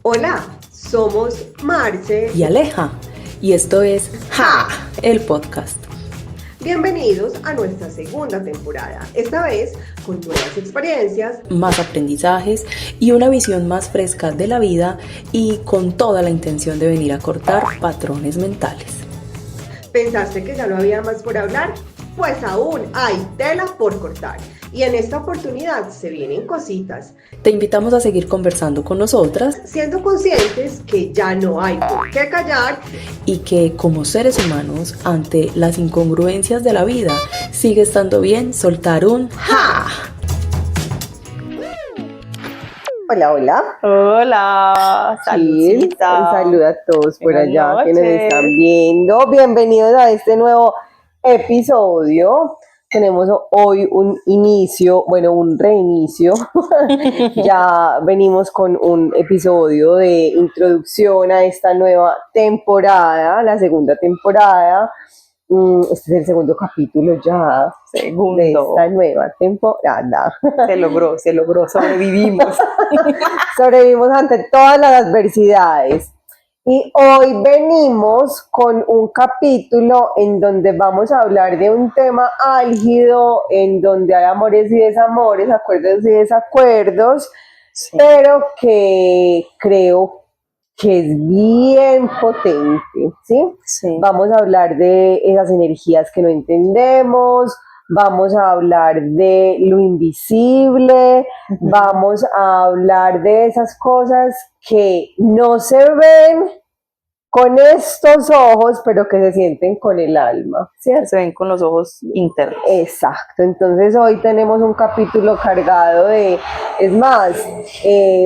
Hola, somos Marce y Aleja, y esto es ¡Ja! El podcast. Bienvenidos a nuestra segunda temporada, esta vez con nuevas experiencias, más aprendizajes y una visión más fresca de la vida y con toda la intención de venir a cortar patrones mentales. ¿Pensaste que ya no había más por hablar? Pues aún hay tela por cortar y en esta oportunidad se vienen cositas. Te invitamos a seguir conversando con nosotras, siendo conscientes que ya no hay por qué callar y que como seres humanos, ante las incongruencias de la vida, sigue estando bien soltar un ¡Ja! Hola, hola. Hola, saludcita. Un saludo a todos por Buenas allá noches. que nos están viendo. Bienvenidos a este nuevo episodio. Tenemos hoy un inicio, bueno, un reinicio. Ya venimos con un episodio de introducción a esta nueva temporada, la segunda temporada. Este es el segundo capítulo ya de esta nueva temporada. Se logró, sobrevivimos. Sobrevivimos ante todas las adversidades. Y hoy venimos con un capítulo en donde vamos a hablar de un tema álgido, en donde hay amores y desamores, acuerdos y desacuerdos, sí, pero que creo que es bien potente, ¿sí? Sí. Vamos a hablar de esas energías que no entendemos, vamos a hablar de lo invisible, vamos a hablar de esas cosas que no se ven con estos ojos, pero que se sienten con el alma, ¿cierto? Se ven con los ojos internos. Exacto, entonces hoy tenemos un capítulo cargado de, es más,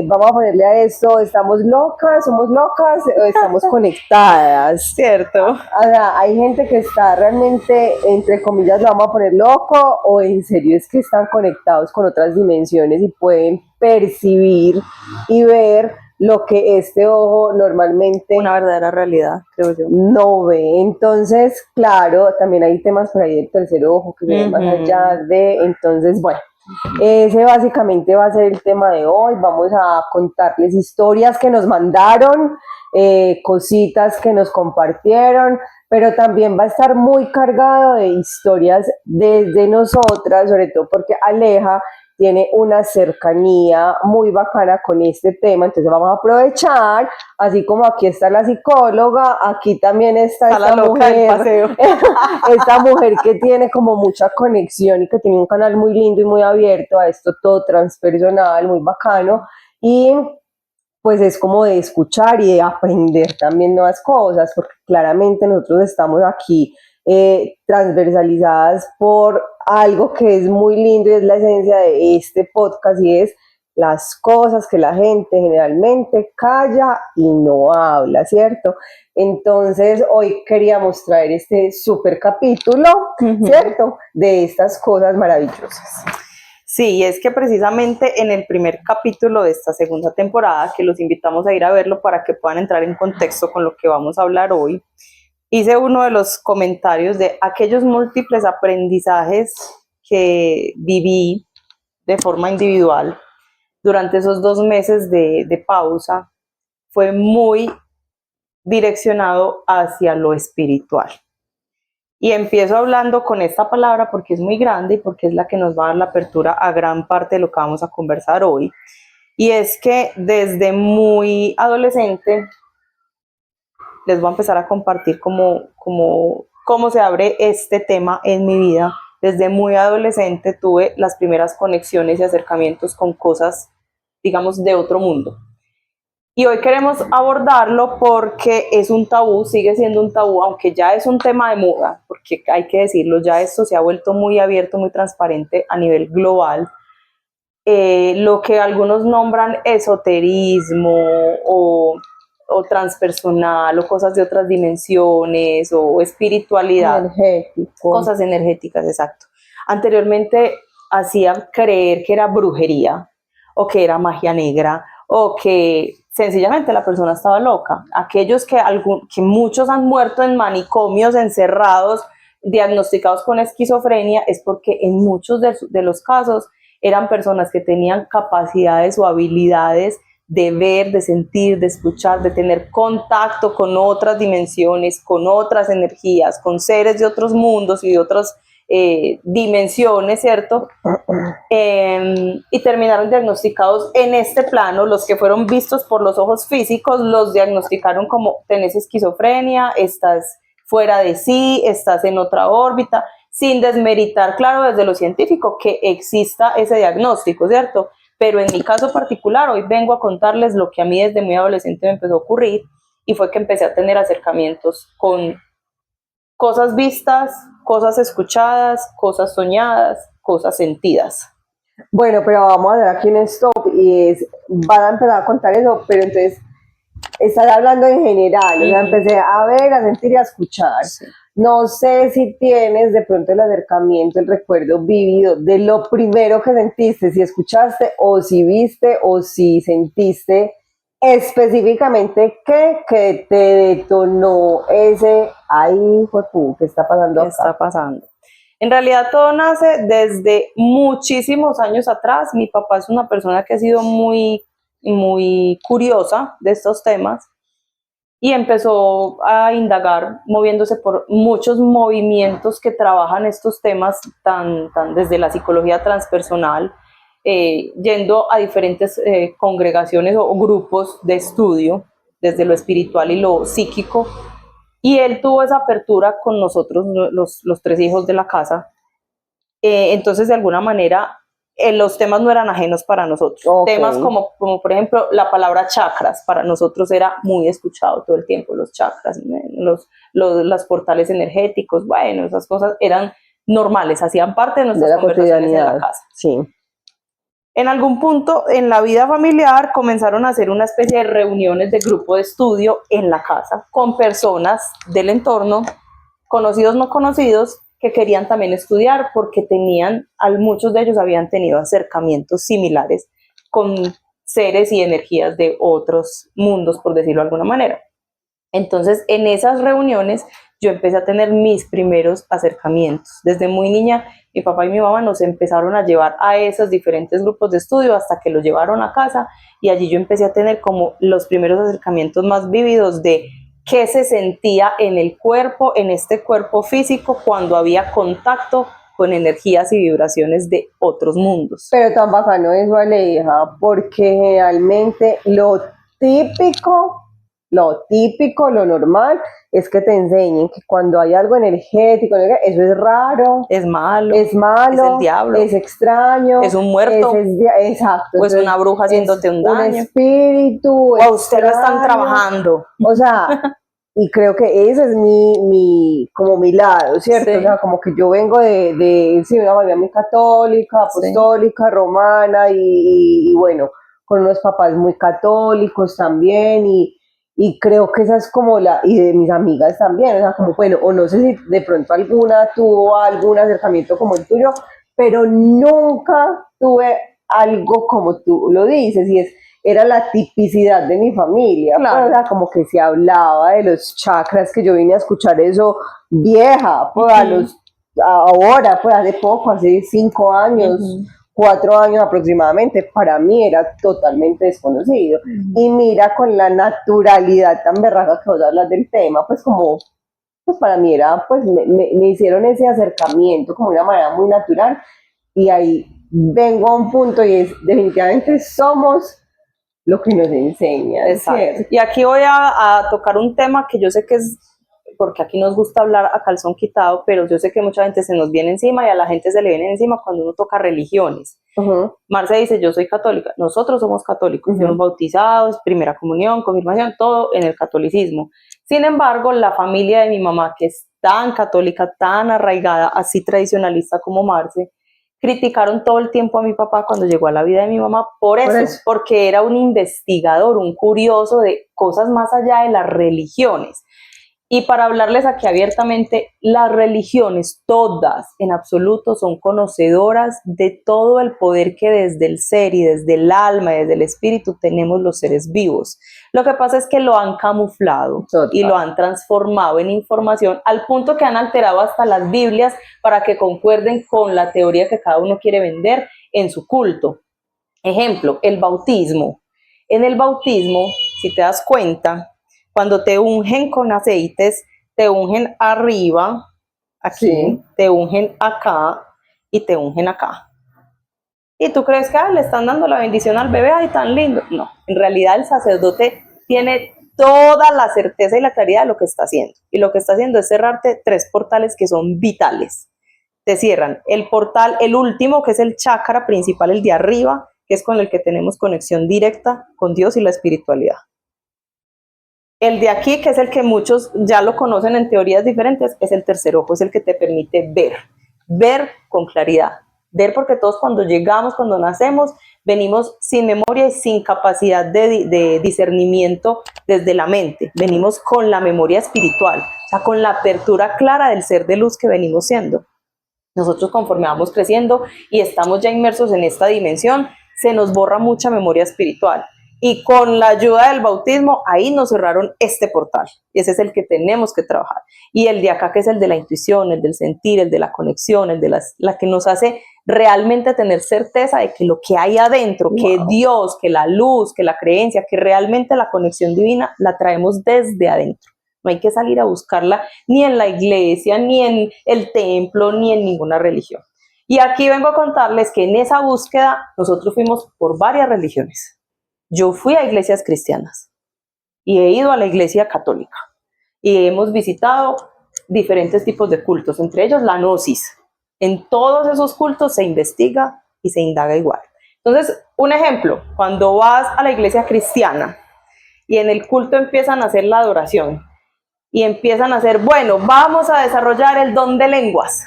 vamos a ponerle a esto, ¿estamos locas, somos locas o estamos conectadas? Cierto. O sea, hay gente que está realmente, entre comillas, lo vamos a poner loco, o en serio es que están conectados con otras dimensiones y pueden percibir y ver lo que este ojo normalmente una verdadera realidad, creo yo, no ve. Entonces, claro, también hay temas por ahí del tercer ojo que se ven más allá de, entonces, bueno, ese básicamente va a ser el tema de hoy. Vamos a contarles historias que nos mandaron, cositas que nos compartieron, pero también va a estar muy cargado de historias desde nosotras, sobre todo porque Aleja tiene una cercanía muy bacana con este tema, entonces vamos a aprovechar, así como aquí está la psicóloga, aquí también está esta mujer, esta mujer que tiene como mucha conexión y que tiene un canal muy lindo y muy abierto a esto todo transpersonal, muy bacano, y pues es como de escuchar y de aprender también nuevas cosas, porque claramente nosotros estamos aquí transversalizadas por algo que es muy lindo y es la esencia de este podcast, y es las cosas que la gente generalmente calla y no habla, ¿cierto? Entonces hoy queríamos traer este super capítulo, ¿cierto? De estas cosas maravillosas. Sí, es que precisamente en el primer capítulo de esta segunda temporada, que los invitamos a ir a verlo para que puedan entrar en contexto con lo que vamos a hablar hoy, hice uno de los comentarios de aquellos múltiples aprendizajes que viví de forma individual durante esos 2 meses de pausa. Fue muy direccionado hacia lo espiritual. Y empiezo hablando con esta palabra porque es muy grande y porque es la que nos va a dar la apertura a gran parte de lo que vamos a conversar hoy. Y es que desde muy adolescente les voy a empezar a compartir cómo se abre este tema en mi vida. Desde muy adolescente tuve las primeras conexiones y acercamientos con cosas, digamos, de otro mundo. Y hoy queremos abordarlo porque es un tabú, sigue siendo un tabú, aunque ya es un tema de moda, porque hay que decirlo, ya esto se ha vuelto muy abierto, muy transparente a nivel global. Lo que algunos nombran esoterismo o transpersonal o cosas de otras dimensiones o espiritualidad, cosas energéticas, exacto. Anteriormente hacían creer que era brujería o que era magia negra o que sencillamente la persona estaba loca. Aquellos que muchos han muerto en manicomios encerrados, diagnosticados con esquizofrenia, es porque en muchos de los casos eran personas que tenían capacidades o habilidades de ver, de sentir, de escuchar, de tener contacto con otras dimensiones, con otras energías, con seres de otros mundos y de otras dimensiones, ¿cierto? Y terminaron diagnosticados en este plano. Los que fueron vistos por los ojos físicos los diagnosticaron como: tenés esquizofrenia, estás fuera de sí, estás en otra órbita, sin desmeritar, claro, desde lo científico que exista ese diagnóstico, ¿cierto? Pero en mi caso particular, hoy vengo a contarles lo que a mí desde muy adolescente me empezó a ocurrir, y fue que empecé a tener acercamientos con cosas vistas, cosas escuchadas, cosas soñadas, cosas sentidas. Bueno, pero vamos a dar aquí un stop y van a empezar a contar eso, pero entonces estás hablando en general, o sea, empecé a ver, a sentir y a escuchar. Sí. No sé si tienes de pronto el acercamiento, el recuerdo vivido de lo primero que sentiste, si escuchaste o si viste o si sentiste específicamente que te detonó ese, ay, ¿qué está pasando ¿Qué acá? está pasando? En realidad todo nace desde muchísimos años atrás. Mi papá es una persona que ha sido muy, muy curiosa de estos temas y empezó a indagar moviéndose por muchos movimientos que trabajan estos temas tan desde la psicología transpersonal, yendo a diferentes congregaciones o grupos de estudio desde lo espiritual y lo psíquico. Y él tuvo esa apertura con nosotros, los tres hijos de la casa. Entonces, de alguna manera, los temas no eran ajenos para nosotros. Okay. Temas como por ejemplo, la palabra chakras, para nosotros era muy escuchado todo el tiempo, los chakras, los portales energéticos, bueno, esas cosas eran normales, hacían parte de nuestras conversaciones en la casa. Sí. En algún punto en la vida familiar comenzaron a hacer una especie de reuniones de grupo de estudio en la casa con personas del entorno, conocidos no conocidos, que querían también estudiar porque muchos de ellos habían tenido acercamientos similares con seres y energías de otros mundos, por decirlo de alguna manera. Entonces, en esas reuniones yo empecé a tener mis primeros acercamientos. Desde muy niña, mi papá y mi mamá nos empezaron a llevar a esos diferentes grupos de estudio hasta que los llevaron a casa, y allí yo empecé a tener como los primeros acercamientos más vívidos de qué se sentía en el cuerpo, en este cuerpo físico, cuando había contacto con energías y vibraciones de otros mundos. Pero tan bacano eso, Aleja, porque generalmente lo típico, lo normal, es que te enseñen que cuando hay algo energético, eso es raro, es malo, es el diablo, es extraño, es un muerto, exacto, o es una bruja haciéndote un daño, un espíritu, o a usted lo están trabajando. O sea, y creo que ese es como mi lado, ¿cierto? Sí. O sea, como que yo vengo de una familia muy católica, apostólica, sí, romana, y bueno, con unos papás muy católicos también, y creo que esa es como y de mis amigas también, o sea, como bueno, o no sé si de pronto alguna tuvo algún acercamiento como el tuyo, pero nunca tuve algo como tú lo dices, era la tipicidad de mi familia, claro. Pues, o sea, como que se hablaba de los chakras, que yo vine a escuchar eso vieja, pues ahora, pues hace poco, hace 5 años, 4 años aproximadamente, para mí era totalmente desconocido. Y mira, con la naturalidad tan berraca que vos hablas del tema, pues como, pues para mí era, pues me hicieron ese acercamiento como de una manera muy natural, y ahí vengo a un punto, y es, definitivamente somos lo que nos enseña. Exacto. Y aquí voy a tocar un tema que yo sé que es, porque aquí nos gusta hablar a calzón quitado, pero yo sé que mucha gente se nos viene encima, y a la gente se le viene encima cuando uno toca religiones. Marce dice, yo soy católica, nosotros somos católicos, fuimos bautizados, primera comunión, confirmación, todo en el catolicismo. Sin embargo, la familia de mi mamá, que es tan católica, tan arraigada, así tradicionalista como Marce, criticaron todo el tiempo a mi papá cuando llegó a la vida de mi mamá por eso, porque era un investigador, un curioso de cosas más allá de las religiones. Y para hablarles aquí abiertamente, las religiones, todas en absoluto, son conocedoras de todo el poder que desde el ser y desde el alma y desde el espíritu tenemos los seres vivos. Lo que pasa es que lo han camuflado y lo han transformado en información, al punto que han alterado hasta las Biblias para que concuerden con la teoría que cada uno quiere vender en su culto. Ejemplo, el bautismo. En el bautismo, si te das cuenta, cuando te ungen con aceites, te ungen arriba, aquí, Sí. te ungen acá y te ungen acá. Y tú crees que le están dando la bendición al bebé, ay, tan lindo. No, en realidad el sacerdote tiene toda la certeza y la claridad de lo que está haciendo. Y lo que está haciendo es cerrarte 3 portales que son vitales. Te cierran el portal, el último, que es el chakra principal, el de arriba, que es con el que tenemos conexión directa con Dios y la espiritualidad. El de aquí, que es el que muchos ya lo conocen en teorías diferentes, es el tercer ojo, es el que te permite ver con claridad. Ver, porque todos cuando llegamos, cuando nacemos, venimos sin memoria y sin capacidad de discernimiento desde la mente. Venimos con la memoria espiritual, o sea, con la apertura clara del ser de luz que venimos siendo. Nosotros, conforme vamos creciendo y estamos ya inmersos en esta dimensión, se nos borra mucha memoria espiritual. Y con la ayuda del bautismo, ahí nos cerraron este portal. Y ese es el que tenemos que trabajar. Y el de acá, que es el de la intuición, el del sentir, el de la conexión, el de la que nos hace realmente tener certeza de que lo que hay adentro, que Dios, que la luz, que la creencia, que realmente la conexión divina, la traemos desde adentro. No hay que salir a buscarla ni en la iglesia, ni en el templo, ni en ninguna religión. Y aquí vengo a contarles que en esa búsqueda nosotros fuimos por varias religiones. Yo fui a iglesias cristianas y he ido a la iglesia católica y hemos visitado diferentes tipos de cultos, entre ellos la gnosis. En todos esos cultos se investiga y se indaga igual. Entonces, un ejemplo, cuando vas a la iglesia cristiana y en el culto empiezan a hacer la adoración y empiezan a hacer, bueno, vamos a desarrollar el don de lenguas.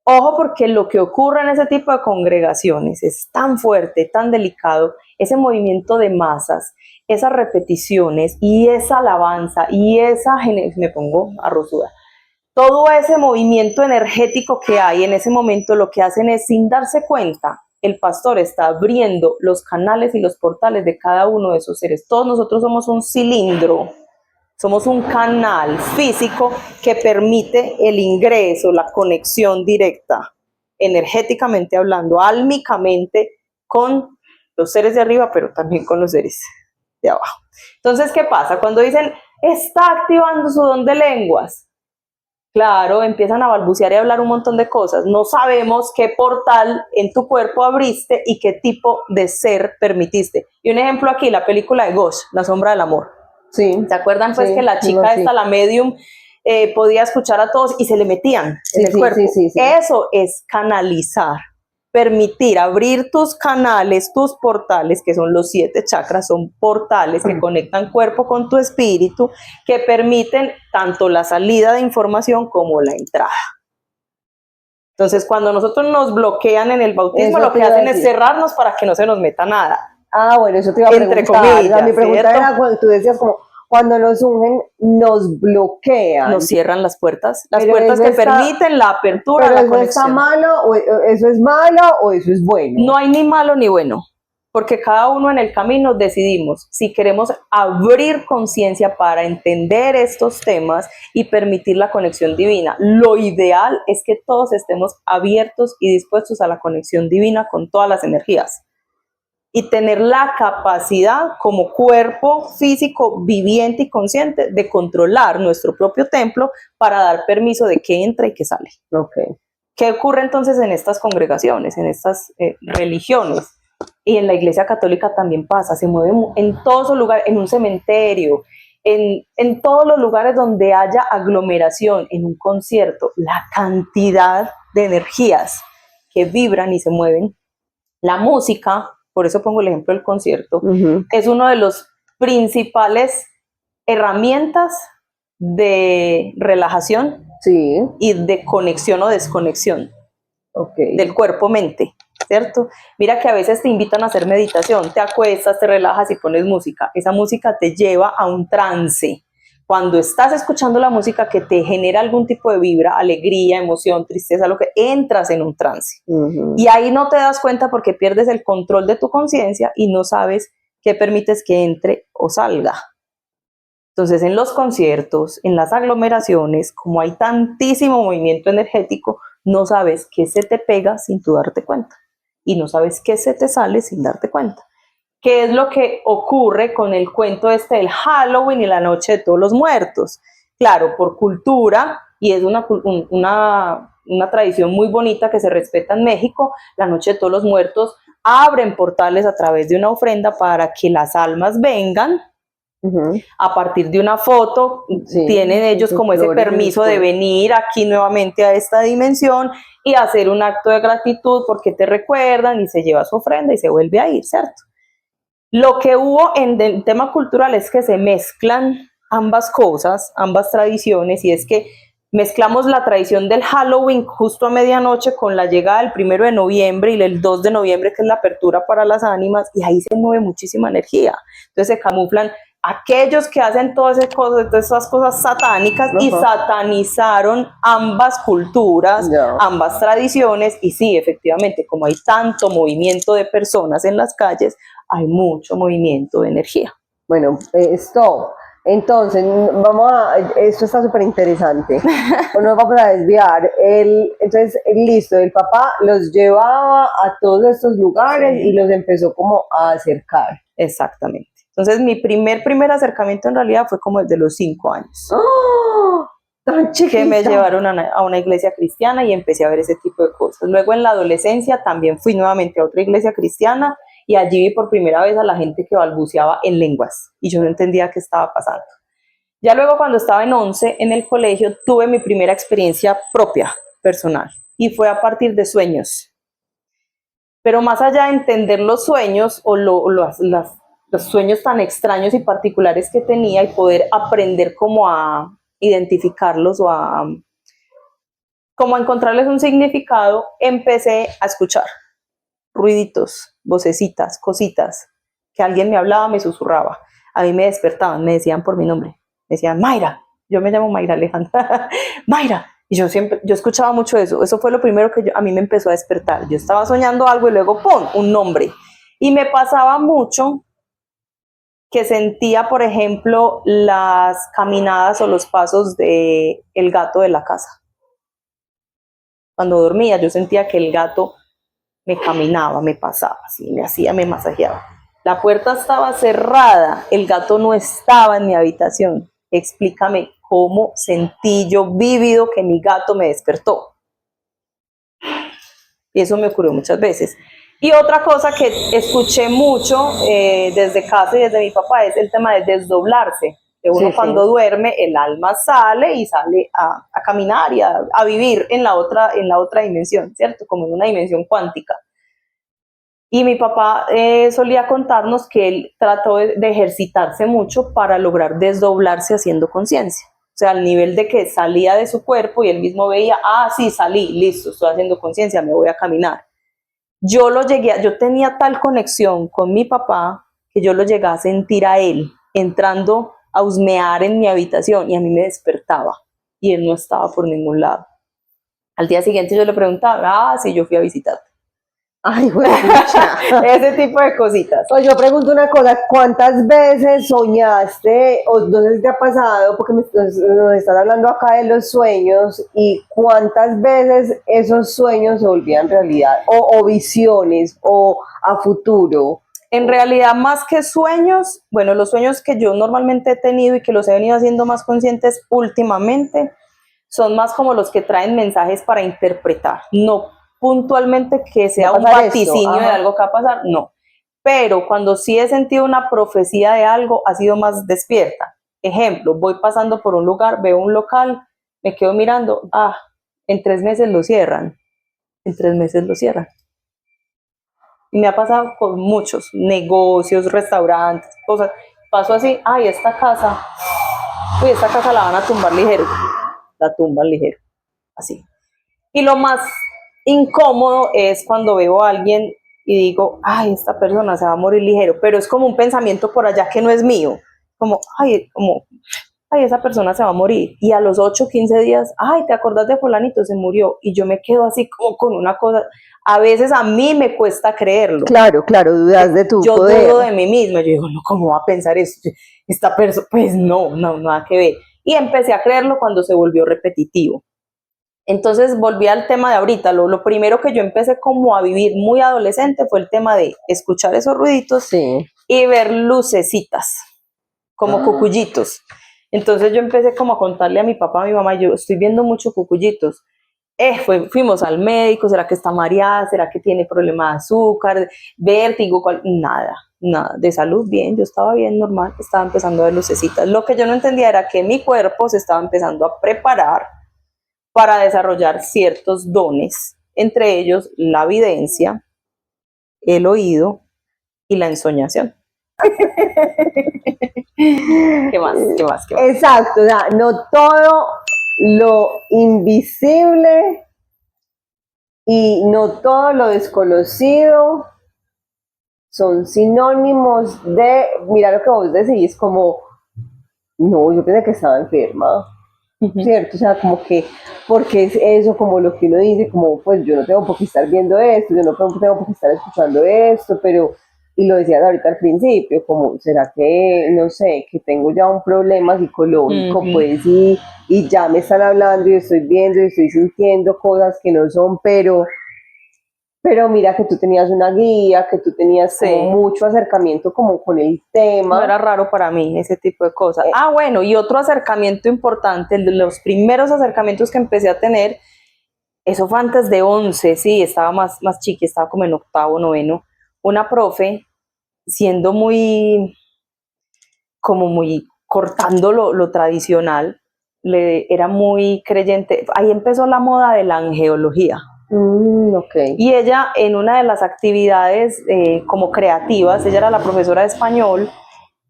Ojo, porque lo que ocurre en ese tipo de congregaciones es tan fuerte, tan delicado, ese movimiento de masas, esas repeticiones y esa alabanza y me pongo arrozuda, todo ese movimiento energético que hay en ese momento, lo que hacen es, sin darse cuenta, el pastor está abriendo los canales y los portales de cada uno de esos seres. Todos nosotros somos un cilindro. Somos un canal físico que permite el ingreso, la conexión directa, energéticamente hablando, álmicamente, con los seres de arriba, pero también con los seres de abajo. Entonces, ¿qué pasa? Cuando dicen, está activando su don de lenguas, claro, empiezan a balbucear y a hablar un montón de cosas. No sabemos qué portal en tu cuerpo abriste y qué tipo de ser permitiste. Y un ejemplo aquí, la película de Ghost, La sombra del amor. Sí. ¿Se acuerdan pues Sí, que la chica esta, la medium, podía escuchar a todos y se le metían en el cuerpo? Sí. Eso es canalizar, permitir abrir tus canales, tus portales, que son los 7 chakras, son portales que conectan cuerpo con tu espíritu, que permiten tanto la salida de información como la entrada. Entonces, cuando nosotros nos bloquean en el bautismo, Eso lo te que iba a hacen es decir. cerrarnos para que no se nos meta nada. Ah, bueno, eso te iba a Entre preguntar. comillas, Mi pregunta ¿cierto? era cuando tú decías como, cuando nos ungen, nos bloquean. Nos cierran las puertas Pero que eso está- permiten la apertura, Pero la eso está conexión. malo, o eso es malo, o eso es bueno. No hay ni malo ni bueno, porque cada uno en el camino decidimos si queremos abrir conciencia para entender estos temas y permitir la conexión divina. Lo ideal es que todos estemos abiertos y dispuestos a la conexión divina con todas las energías y tener la capacidad como cuerpo físico viviente y consciente de controlar nuestro propio templo para dar permiso de que entra y que sale. Okay. ¿Qué ocurre entonces en estas congregaciones, en estas religiones? Y en la Iglesia Católica también pasa, se mueve en todos los lugares, en un cementerio, en todos los lugares donde haya aglomeración, en un concierto, la cantidad de energías que vibran y se mueven. La música, por eso pongo el ejemplo del concierto, es uno de los principales herramientas de relajación y de conexión o desconexión del cuerpo-mente, ¿cierto? Mira que a veces te invitan a hacer meditación, te acuestas, te relajas y pones música. Esa música te lleva a un trance. Cuando estás escuchando la música que te genera algún tipo de vibra, alegría, emoción, tristeza, lo que entras en un trance. Y ahí no te das cuenta porque pierdes el control de tu conciencia y no sabes qué permites que entre o salga. Entonces, en los conciertos, en las aglomeraciones, como hay tantísimo movimiento energético, no sabes qué se te pega sin tú darte cuenta y no sabes qué se te sale sin darte cuenta. ¿Qué es lo que ocurre con el cuento este del Halloween y la Noche de Todos los Muertos? Claro, por cultura, y es una tradición muy bonita que se respeta en México, la Noche de Todos los Muertos abren portales a través de una ofrenda para que las almas vengan. A partir de una foto, Sí, tienen ellos como ese permiso de venir aquí nuevamente a esta dimensión y hacer un acto de gratitud porque te recuerdan, y se lleva su ofrenda y se vuelve a ir, ¿cierto? Lo que hubo en el tema cultural es que se mezclan ambas cosas, ambas tradiciones, y es que mezclamos la tradición del Halloween justo a medianoche con la llegada del 1 de noviembre y el 2 de noviembre, que es la apertura para las ánimas, y ahí se mueve muchísima energía. Entonces se camuflan aquellos que hacen todas esas cosas satánicas y satanizaron ambas culturas, ambas tradiciones, y sí, efectivamente, como hay tanto movimiento de personas en las calles, hay mucho movimiento de energía. Bueno, stop. Entonces, esto está súper interesante. No nos vamos a desviar. Entonces, listo, el papá los llevaba a todos estos lugares y los empezó como a acercar. Exactamente. Entonces, mi primer acercamiento en realidad fue como desde los 5 años. ¡Oh! Tan chiquita. Que me llevaron a una iglesia cristiana y empecé a ver ese tipo de cosas. Luego en la adolescencia también fui nuevamente a otra iglesia cristiana y allí vi por primera vez a la gente que balbuceaba en lenguas y yo no entendía qué estaba pasando. Ya luego, cuando estaba en 11 en el colegio, tuve mi primera experiencia propia, personal, y fue a partir de sueños. Pero más allá de entender los sueños o los sueños tan extraños y particulares que tenía, y poder aprender cómo a identificarlos o como a encontrarles un significado, empecé a escuchar ruiditos, vocecitas, cositas, que alguien me hablaba, me susurraba, a mí me despertaban, me decían por mi nombre, me decían Mayra, yo me llamo Mayra Alejandra, Mayra, y yo escuchaba mucho eso fue lo primero que a mí me empezó a despertar. Yo estaba soñando algo y luego ¡pum!, un nombre, y me pasaba mucho que sentía, por ejemplo, las caminadas o los pasos de el gato de la casa. Cuando dormía, yo sentía que el gato me caminaba, me pasaba, así, me masajeaba. La puerta estaba cerrada, el gato no estaba en mi habitación. Explícame cómo sentí yo vívido que mi gato me despertó. Y eso me ocurrió muchas veces. Y otra cosa que escuché mucho desde casa y desde mi papá es el tema de desdoblarse. Que uno cuando duerme, el alma sale y sale a caminar y a vivir en la otra dimensión, ¿cierto? Como en una dimensión cuántica. Y mi papá solía contarnos que él trató de ejercitarse mucho para lograr desdoblarse haciendo conciencia. O sea, al nivel de que salía de su cuerpo y él mismo veía, sí, salí, listo, estoy haciendo conciencia, me voy a caminar. Yo tenía tal conexión con mi papá que yo lo llegué a sentir a él entrando a husmear en mi habitación y a mí me despertaba y él no estaba por ningún lado. Al día siguiente yo le preguntaba, sí, yo fui a visitarte. Ay, güey. Ese tipo de cositas. Pues yo pregunto una cosa, ¿cuántas veces soñaste, o no sé si te ha pasado, porque nos están hablando acá de los sueños, y cuántas veces esos sueños se volvían realidad, o visiones, o a futuro? En realidad, más que sueños, bueno, los sueños que yo normalmente he tenido y que los he venido haciendo más conscientes últimamente, son más como los que traen mensajes para interpretar, no puntualmente que sea un vaticinio de algo que va a pasar, no. Pero cuando sí he sentido una profecía de algo, ha sido más despierta. Ejemplo, voy pasando por un lugar, veo un local, me quedo mirando, en 3 meses lo cierran. En 3 meses lo cierran. Y me ha pasado con muchos negocios, restaurantes, cosas. Paso así, esta casa la van a tumbar ligero. La tumban ligero, así. Y lo más incómodo es cuando veo a alguien y digo, esta persona se va a morir ligero, pero es como un pensamiento por allá que no es mío, como, esa persona se va a morir, y a los 8, 15 días, ¿te acordás de fulanito? Se murió, y yo me quedo así como con una cosa, a veces a mí me cuesta creerlo. Claro, dudas de tu poder. Yo dudo de mí misma, yo digo, no, ¿cómo va a pensar eso? Esta persona, pues no, nada que ver, y empecé a creerlo cuando se volvió repetitivo. Entonces volví al tema de ahorita, lo primero que yo empecé como a vivir muy adolescente fue el tema de escuchar esos ruiditos y ver lucecitas, como cucuyitos. Entonces yo empecé como a contarle a mi papá, a mi mamá, yo estoy viendo muchos cucuyitos. Fuimos al médico, ¿será que está mareada? ¿Será que tiene problema de azúcar? ¿Vértigo? Nada, nada, de salud bien, yo estaba bien normal, estaba empezando a ver lucecitas. Lo que yo no entendía era que mi cuerpo se estaba empezando a preparar para desarrollar ciertos dones, entre ellos la videncia, el oído y la ensoñación. ¿Qué más? ¿Qué más? ¿Qué más? Exacto, o sea, no todo lo invisible y no todo lo desconocido son sinónimos de, mira lo que vos decís, como, no, yo pensé que estaba enferma, ¿cierto? O sea, como que, porque es eso como lo que uno dice, como, pues yo no tengo por qué estar viendo esto, yo no tengo por qué estar escuchando esto, pero, y lo decías ahorita al principio, como, ¿será que, no sé, que tengo ya un problema psicológico, pues, y ya me están hablando y estoy viendo y estoy sintiendo cosas que no son, pero mira que tú tenías una guía, que tú tenías como mucho acercamiento como con el tema. No era raro para mí ese tipo de cosas. Bueno, y otro acercamiento importante, el de los primeros acercamientos que empecé a tener, eso fue antes de 11, sí, estaba más chiqui, estaba como en octavo, noveno. Una profe, siendo muy cortando lo tradicional, era muy creyente. Ahí empezó la moda de la angeología. Okay. Y ella, en una de las actividades como creativas, ella era la profesora de español,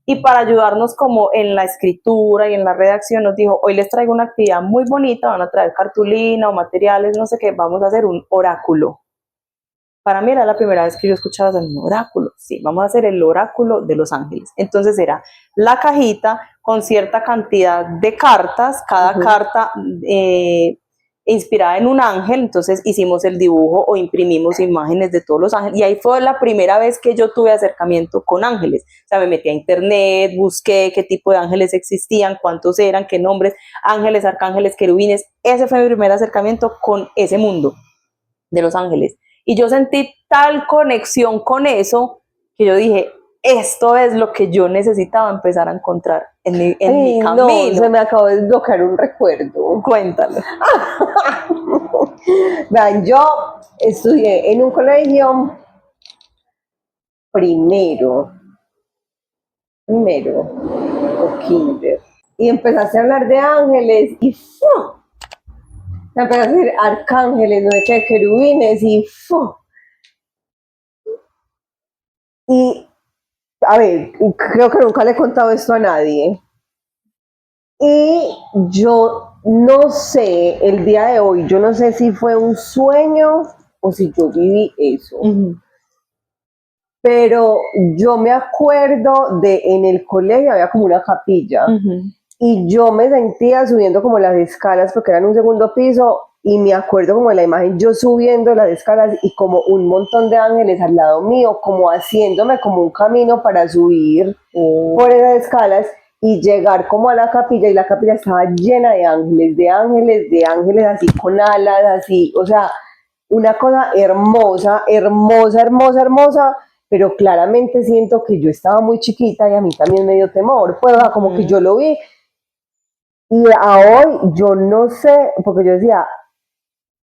y para ayudarnos como en la escritura y en la redacción nos dijo, hoy les traigo una actividad muy bonita, van a traer cartulina o materiales, no sé qué, vamos a hacer un oráculo. Para mí era la primera vez que yo escuchaba un oráculo. Sí, vamos a hacer el oráculo de los ángeles. Entonces era la cajita con cierta cantidad de cartas, cada carta inspirada en un ángel. Entonces hicimos el dibujo o imprimimos imágenes de todos los ángeles. Y ahí fue la primera vez que yo tuve acercamiento con ángeles. O sea, me metí a internet, busqué qué tipo de ángeles existían, cuántos eran, qué nombres, ángeles, arcángeles, querubines. Ese fue mi primer acercamiento con ese mundo de los ángeles. Y yo sentí tal conexión con eso que yo dije, esto es lo que yo necesitaba empezar a encontrar en mi camino. No, se me acabó de desbloquear un recuerdo. Cuéntalo. Vean, yo estudié en un colegio primero o kinder, y empezaste a hablar de ángeles y empezaste a decir arcángeles, no sé qué, querubines y a ver, creo que nunca le he contado esto a nadie. Y yo no sé, el día de hoy, yo no sé si fue un sueño o si yo viví eso. Pero yo me acuerdo de en el colegio había como una capilla y yo me sentía subiendo como las escalas porque eran un segundo piso y me acuerdo como de la imagen yo subiendo las escalas y como un montón de ángeles al lado mío, como haciéndome como un camino para subir por esas escalas y llegar como a la capilla, y la capilla estaba llena de ángeles, así con alas, así, o sea, una cosa hermosa, pero claramente siento que yo estaba muy chiquita y a mí también me dio temor, pues como que yo lo vi, y a hoy yo no sé, porque yo decía,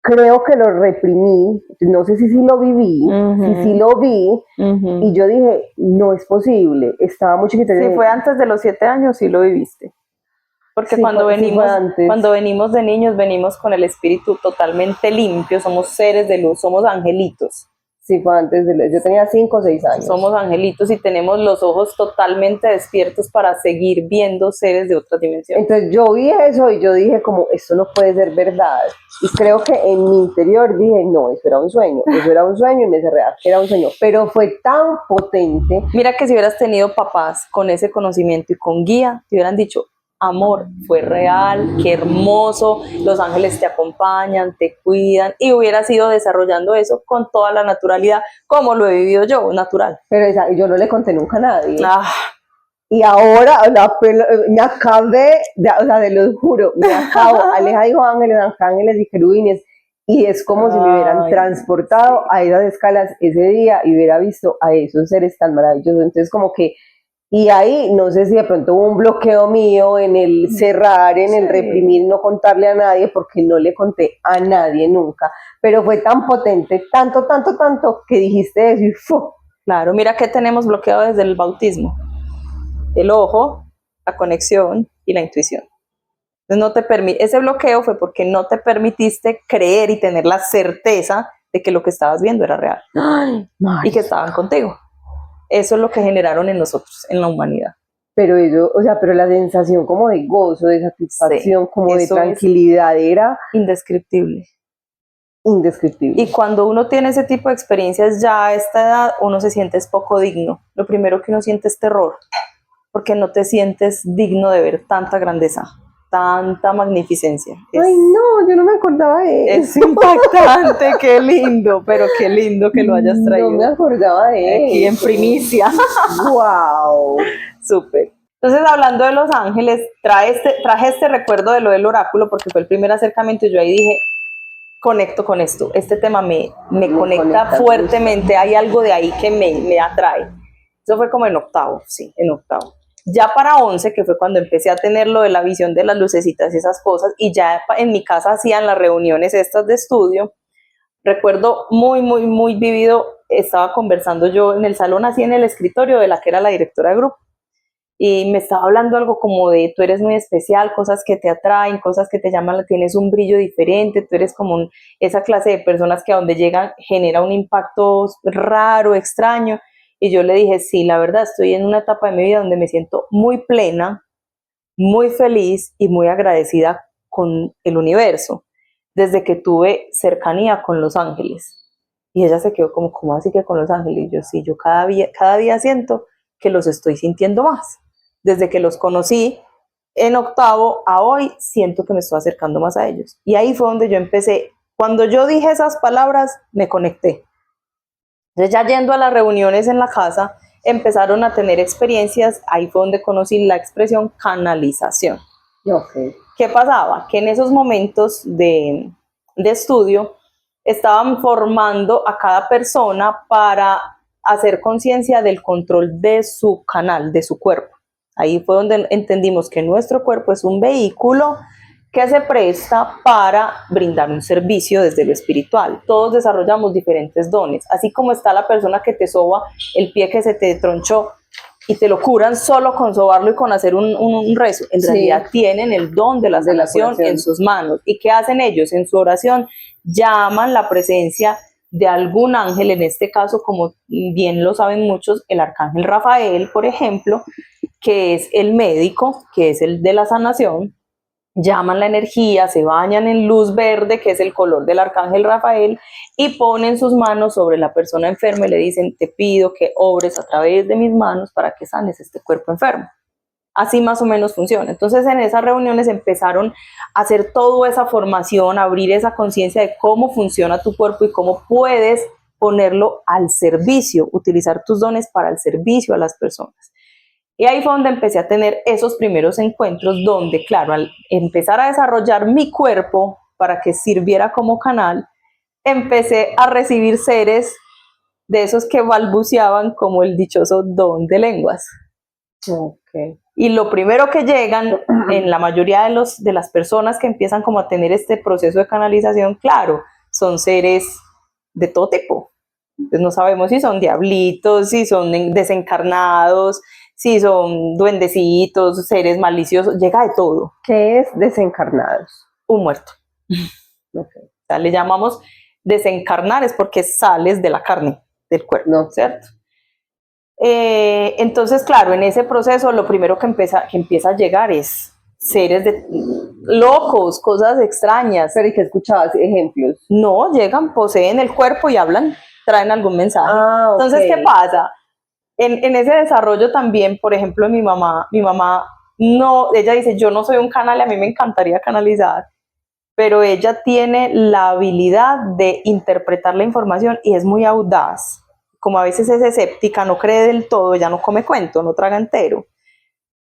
creo que lo reprimí, no sé si lo viví, si sí lo vi, y yo dije, no es posible, estaba muy chiquita. Si fue antes de los 7 años, sí lo viviste. Porque Sí, cuando sí venimos de niños, venimos con el espíritu totalmente limpio, somos seres de luz, somos angelitos. Sí, fue antes yo tenía 5 o 6 años. Somos angelitos y tenemos los ojos totalmente despiertos para seguir viendo seres de otras dimensiones. Entonces yo vi eso y yo dije como, esto no puede ser verdad. Y creo que en mi interior dije, no, eso era un sueño y me cerré a que era un sueño. Pero fue tan potente. Mira que si hubieras tenido papás con ese conocimiento y con guía, te hubieran dicho, amor, fue real, qué hermoso, los ángeles te acompañan, te cuidan, y hubieras ido desarrollando eso con toda la naturalidad, como lo he vivido yo, natural. Pero yo no le conté nunca a nadie. Y ahora me acabé, o sea, te lo juro, Aleja dijo ángeles, arcángeles y querubines, y es como si me hubieran Ay, transportado a esas escalas ese día y hubiera visto a esos seres tan maravillosos. Entonces como que, y ahí no sé si de pronto hubo un bloqueo mío en el cerrar, en el sí. reprimir, no contarle a nadie, porque no le conté a nadie nunca, pero fue tan potente, tanto, tanto, tanto, que dijiste eso y ¡fu! Claro, mira que tenemos bloqueado desde el bautismo: el ojo, la conexión y la intuición. Entonces ese bloqueo fue porque no te permitiste creer y tener la certeza de que lo que estabas viendo era real Ay, y Mari, que estaban contigo. Eso es lo que generaron en nosotros, en la humanidad. pero eso, o sea, pero la sensación como de gozo, de satisfacción, Sí, como de eso es tranquilidad era indescriptible. indescriptible. Y cuando uno tiene ese tipo de experiencias ya a esta edad, uno se siente es poco digno. Lo primero que uno siente es terror, porque no te sientes digno de ver tanta grandeza, tanta magnificencia. Ay, no, yo no me acordaba de Es eso. impactante, qué lindo, pero qué lindo que lo hayas No me traído acordaba de aquí en eso. primicia. Wow. Súper. Entonces, hablando de los ángeles, traje este recuerdo de lo del oráculo porque fue el primer acercamiento y yo ahí dije, conecto con esto, este tema me conecta conecta fuertemente, hay algo de ahí que me atrae. Eso fue como en octavo, sí, en octavo. Ya para 11, que fue cuando empecé a tener lo de la visión de las lucecitas y esas cosas, y ya en mi casa hacían las reuniones estas de estudio, recuerdo muy, muy, muy vivido, estaba conversando yo en el salón, así en el escritorio de la que era la directora de grupo, y me estaba hablando algo como de tú eres muy especial, cosas que te atraen, cosas que te llaman, tienes un brillo diferente, tú eres como esa clase de personas que a donde llegan genera un impacto raro, extraño. Y yo le dije, sí, la verdad estoy en una etapa de mi vida donde me siento muy plena, muy feliz y muy agradecida con el universo, desde que tuve cercanía con los ángeles. Y ella se quedó como, ¿cómo así que con los ángeles? Y yo, sí, yo cada día siento que los estoy sintiendo más. Desde que los conocí en octavo a hoy, siento que me estoy acercando más a ellos. Y ahí fue donde yo empecé. Cuando yo dije esas palabras, me conecté. Entonces, ya yendo a las reuniones en la casa, empezaron a tener experiencias. Ahí fue donde conocí la expresión canalización. Okay. ¿Qué pasaba? Que en esos momentos de estudio estaban formando a cada persona para hacer conciencia del control de su canal, de su cuerpo. Ahí fue donde entendimos que nuestro cuerpo es un vehículo que se presta para brindar un servicio desde lo espiritual. Todos desarrollamos diferentes dones, así como está la persona que te soba el pie que se te tronchó y te lo curan solo con sobarlo y con hacer un rezo. En realidad tienen el don de la sanación en sus manos. ¿Y qué hacen ellos? En su oración llaman la presencia de algún ángel, en este caso, como bien lo saben muchos, el arcángel Rafael, por ejemplo, que es el médico, que es el de la sanación. Llaman la energía, se bañan en luz verde, que es el color del arcángel Rafael, y ponen sus manos sobre la persona enferma y le dicen, te pido que obres a través de mis manos para que sanes este cuerpo enfermo. Así más o menos funciona. Entonces en esas reuniones empezaron a hacer toda esa formación, a abrir esa conciencia de cómo funciona tu cuerpo y cómo puedes ponerlo al servicio, utilizar tus dones para el servicio a las personas. Y ahí fue donde empecé a tener esos primeros encuentros donde, claro, al empezar a desarrollar mi cuerpo para que sirviera como canal, empecé a recibir seres de esos que balbuceaban como el dichoso don de lenguas. Okay. Y lo primero que llegan en la mayoría de las personas que empiezan como a tener este proceso de canalización, claro, son seres de todo tipo. Entonces no sabemos si son diablitos, si son desencarnados, si son duendecitos, seres maliciosos, llega de todo. ¿Qué es desencarnados? Un muerto. Okay. O sea, le llamamos desencarnar, es porque sales de la carne, del cuerpo, No. ¿cierto? Entonces, claro, en ese proceso lo primero que empieza a llegar es seres locos, cosas extrañas. Pero ¿y qué escuchabas? Ejemplos. No, llegan, poseen el cuerpo y hablan, traen algún mensaje. Ah, okay. Entonces, ¿qué pasa? En ese desarrollo también, por ejemplo, mi mamá no, ella dice, yo no soy un canal y a mí me encantaría canalizar, pero ella tiene la habilidad de interpretar la información y es muy audaz. Como a veces es escéptica, no cree del todo, ella no come cuento, no traga entero.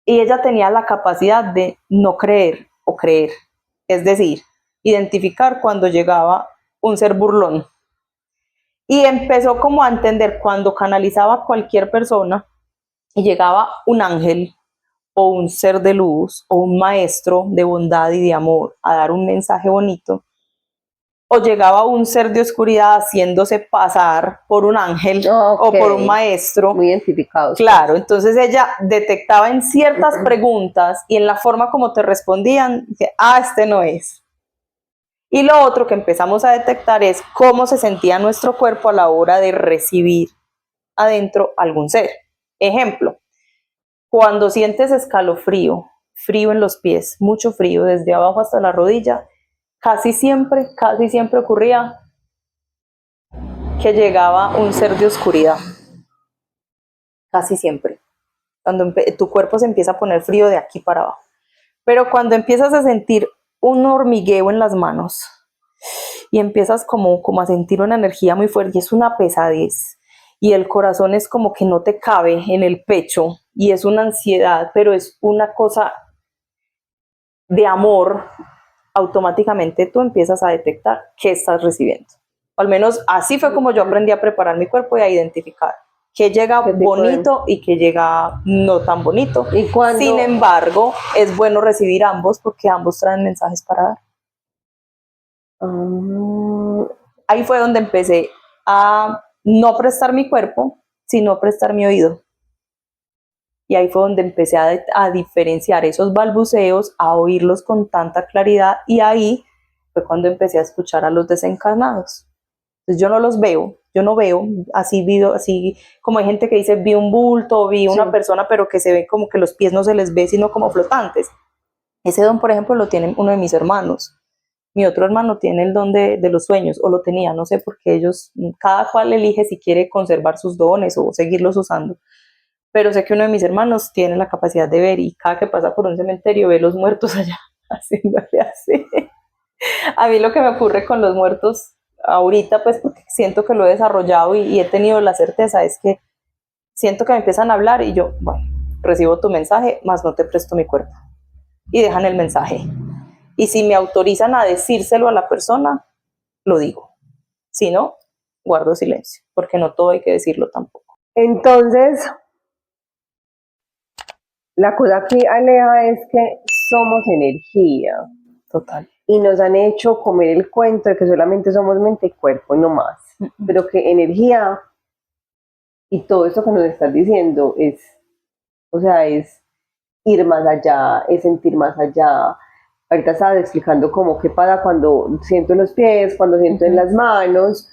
Y ella tenía la capacidad de no creer o creer, es decir, identificar cuando llegaba un ser burlón. Y empezó como a entender cuando canalizaba a cualquier persona y llegaba un ángel o un ser de luz o un maestro de bondad y de amor a dar un mensaje bonito, o llegaba un ser de oscuridad haciéndose pasar por un ángel o por un maestro. Muy identificados. Claro, entonces ella detectaba en ciertas preguntas y en la forma como te respondían, que, este no es. Y lo otro que empezamos a detectar es cómo se sentía nuestro cuerpo a la hora de recibir adentro algún ser. Ejemplo, cuando sientes escalofrío, frío en los pies, mucho frío desde abajo hasta la rodilla, casi siempre ocurría que llegaba un ser de oscuridad. Casi siempre. Cuando tu cuerpo se empieza a poner frío de aquí para abajo. Pero cuando empiezas a sentir un hormigueo en las manos y empiezas como a sentir una energía muy fuerte y es una pesadez y el corazón es como que no te cabe en el pecho y es una ansiedad, pero es una cosa de amor, automáticamente tú empiezas a detectar qué estás recibiendo. O al menos así fue como yo aprendí a preparar mi cuerpo y a identificar qué llega bonito y qué llega no tan bonito. ¿Y cuando... Sin embargo, es bueno recibir ambos porque ambos traen mensajes para dar. Ahí fue donde empecé a no prestar mi cuerpo, sino prestar mi oído. Y ahí fue donde empecé a diferenciar esos balbuceos, a oírlos con tanta claridad, y ahí fue cuando empecé a escuchar a los desencarnados. Entonces yo no los veo, yo no veo, así como hay gente que dice vi un bulto, vi una persona, pero que se ve como que los pies no se les ve, sino como flotantes. Ese don, por ejemplo, lo tiene uno de mis hermanos. Mi otro hermano tiene el don de los sueños, o lo tenía, no sé, porque ellos, cada cual elige si quiere conservar sus dones o seguirlos usando. Pero sé que uno de mis hermanos tiene la capacidad de ver y cada que pasa por un cementerio ve los muertos allá haciéndole así. A mí lo que me ocurre con los muertos ahorita, pues porque siento que lo he desarrollado y he tenido la certeza, es que siento que me empiezan a hablar y yo, bueno, recibo tu mensaje, más no te presto mi cuerpo. Y dejan el mensaje. Y si me autorizan a decírselo a la persona, lo digo. Si no, guardo silencio, porque no todo hay que decirlo tampoco. Entonces, la cosa aquí, Aleja, es que somos energía. Total. Y nos han hecho comer el cuento de que solamente somos mente y cuerpo y no más. Pero que energía y todo eso que nos estás diciendo es ir más allá, es sentir más allá. Ahorita estabas explicando como qué pasa cuando siento en los pies, cuando siento en las manos.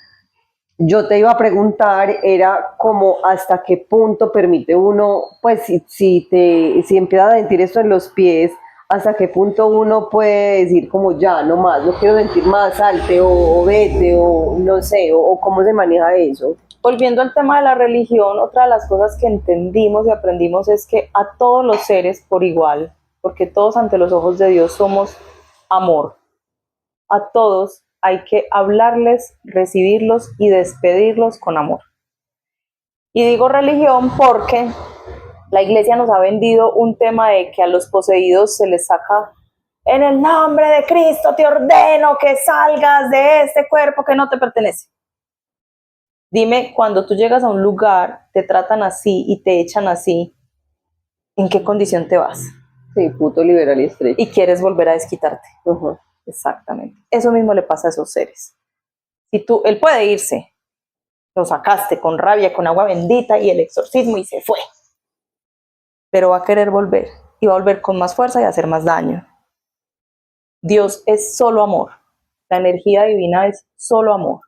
Yo te iba a preguntar, era como hasta qué punto permite uno, pues si empiezas a sentir esto en los pies, hasta qué punto uno puede decir como ya, no más, no quiero sentir más, salte o vete o no sé, o cómo se maneja eso. Volviendo al tema de la religión, otra de las cosas que entendimos y aprendimos es que a todos los seres por igual, porque todos ante los ojos de Dios somos amor, a todos hay que hablarles, recibirlos y despedirlos con amor. Y digo religión porque la iglesia nos ha vendido un tema de que a los poseídos se les saca en el nombre de Cristo te ordeno que salgas de este cuerpo que no te pertenece. Dime, cuando tú llegas a un lugar, te tratan así y te echan así, ¿en qué condición te vas? Sí, puto liberal y estrecho. Y quieres volver a desquitarte. Exactamente. Eso mismo le pasa a esos seres. Él puede irse, lo sacaste con rabia, con agua bendita y el exorcismo y se fue. Pero va a querer volver y va a volver con más fuerza y a hacer más daño. Dios es solo amor. La energía divina es solo amor.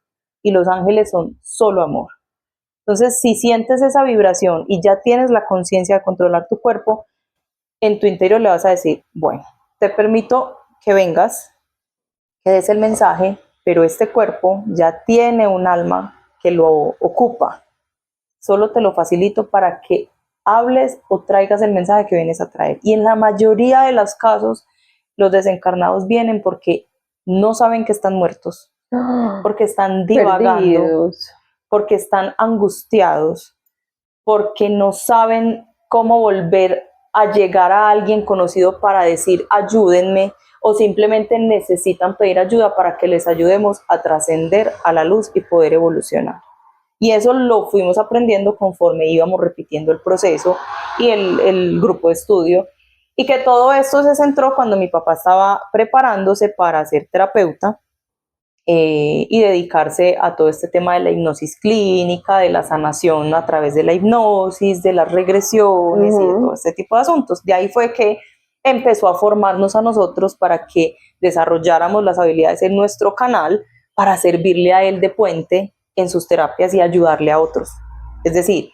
Y los ángeles son solo amor. Entonces, si sientes esa vibración y ya tienes la conciencia de controlar tu cuerpo, en tu interior le vas a decir, bueno, te permito que vengas, que des el mensaje, pero este cuerpo ya tiene un alma que lo ocupa. Solo te lo facilito para que hables o traigas el mensaje que vienes a traer. Y en la mayoría de los casos, los desencarnados vienen porque no saben que están muertos, porque están divagando, perdidos, porque están angustiados, porque no saben cómo volver a llegar a alguien conocido para decir ayúdenme, o simplemente necesitan pedir ayuda para que les ayudemos a trascender a la luz y poder evolucionar. Y eso lo fuimos aprendiendo conforme íbamos repitiendo el proceso y el grupo de estudio. Y que todo esto se centró cuando mi papá estaba preparándose para ser terapeuta y dedicarse a todo este tema de la hipnosis clínica, de la sanación a través de la hipnosis, de las regresiones y de todo este tipo de asuntos. De ahí fue que empezó a formarnos a nosotros para que desarrolláramos las habilidades en nuestro canal para servirle a él de puente en sus terapias y ayudarle a otros. Es decir,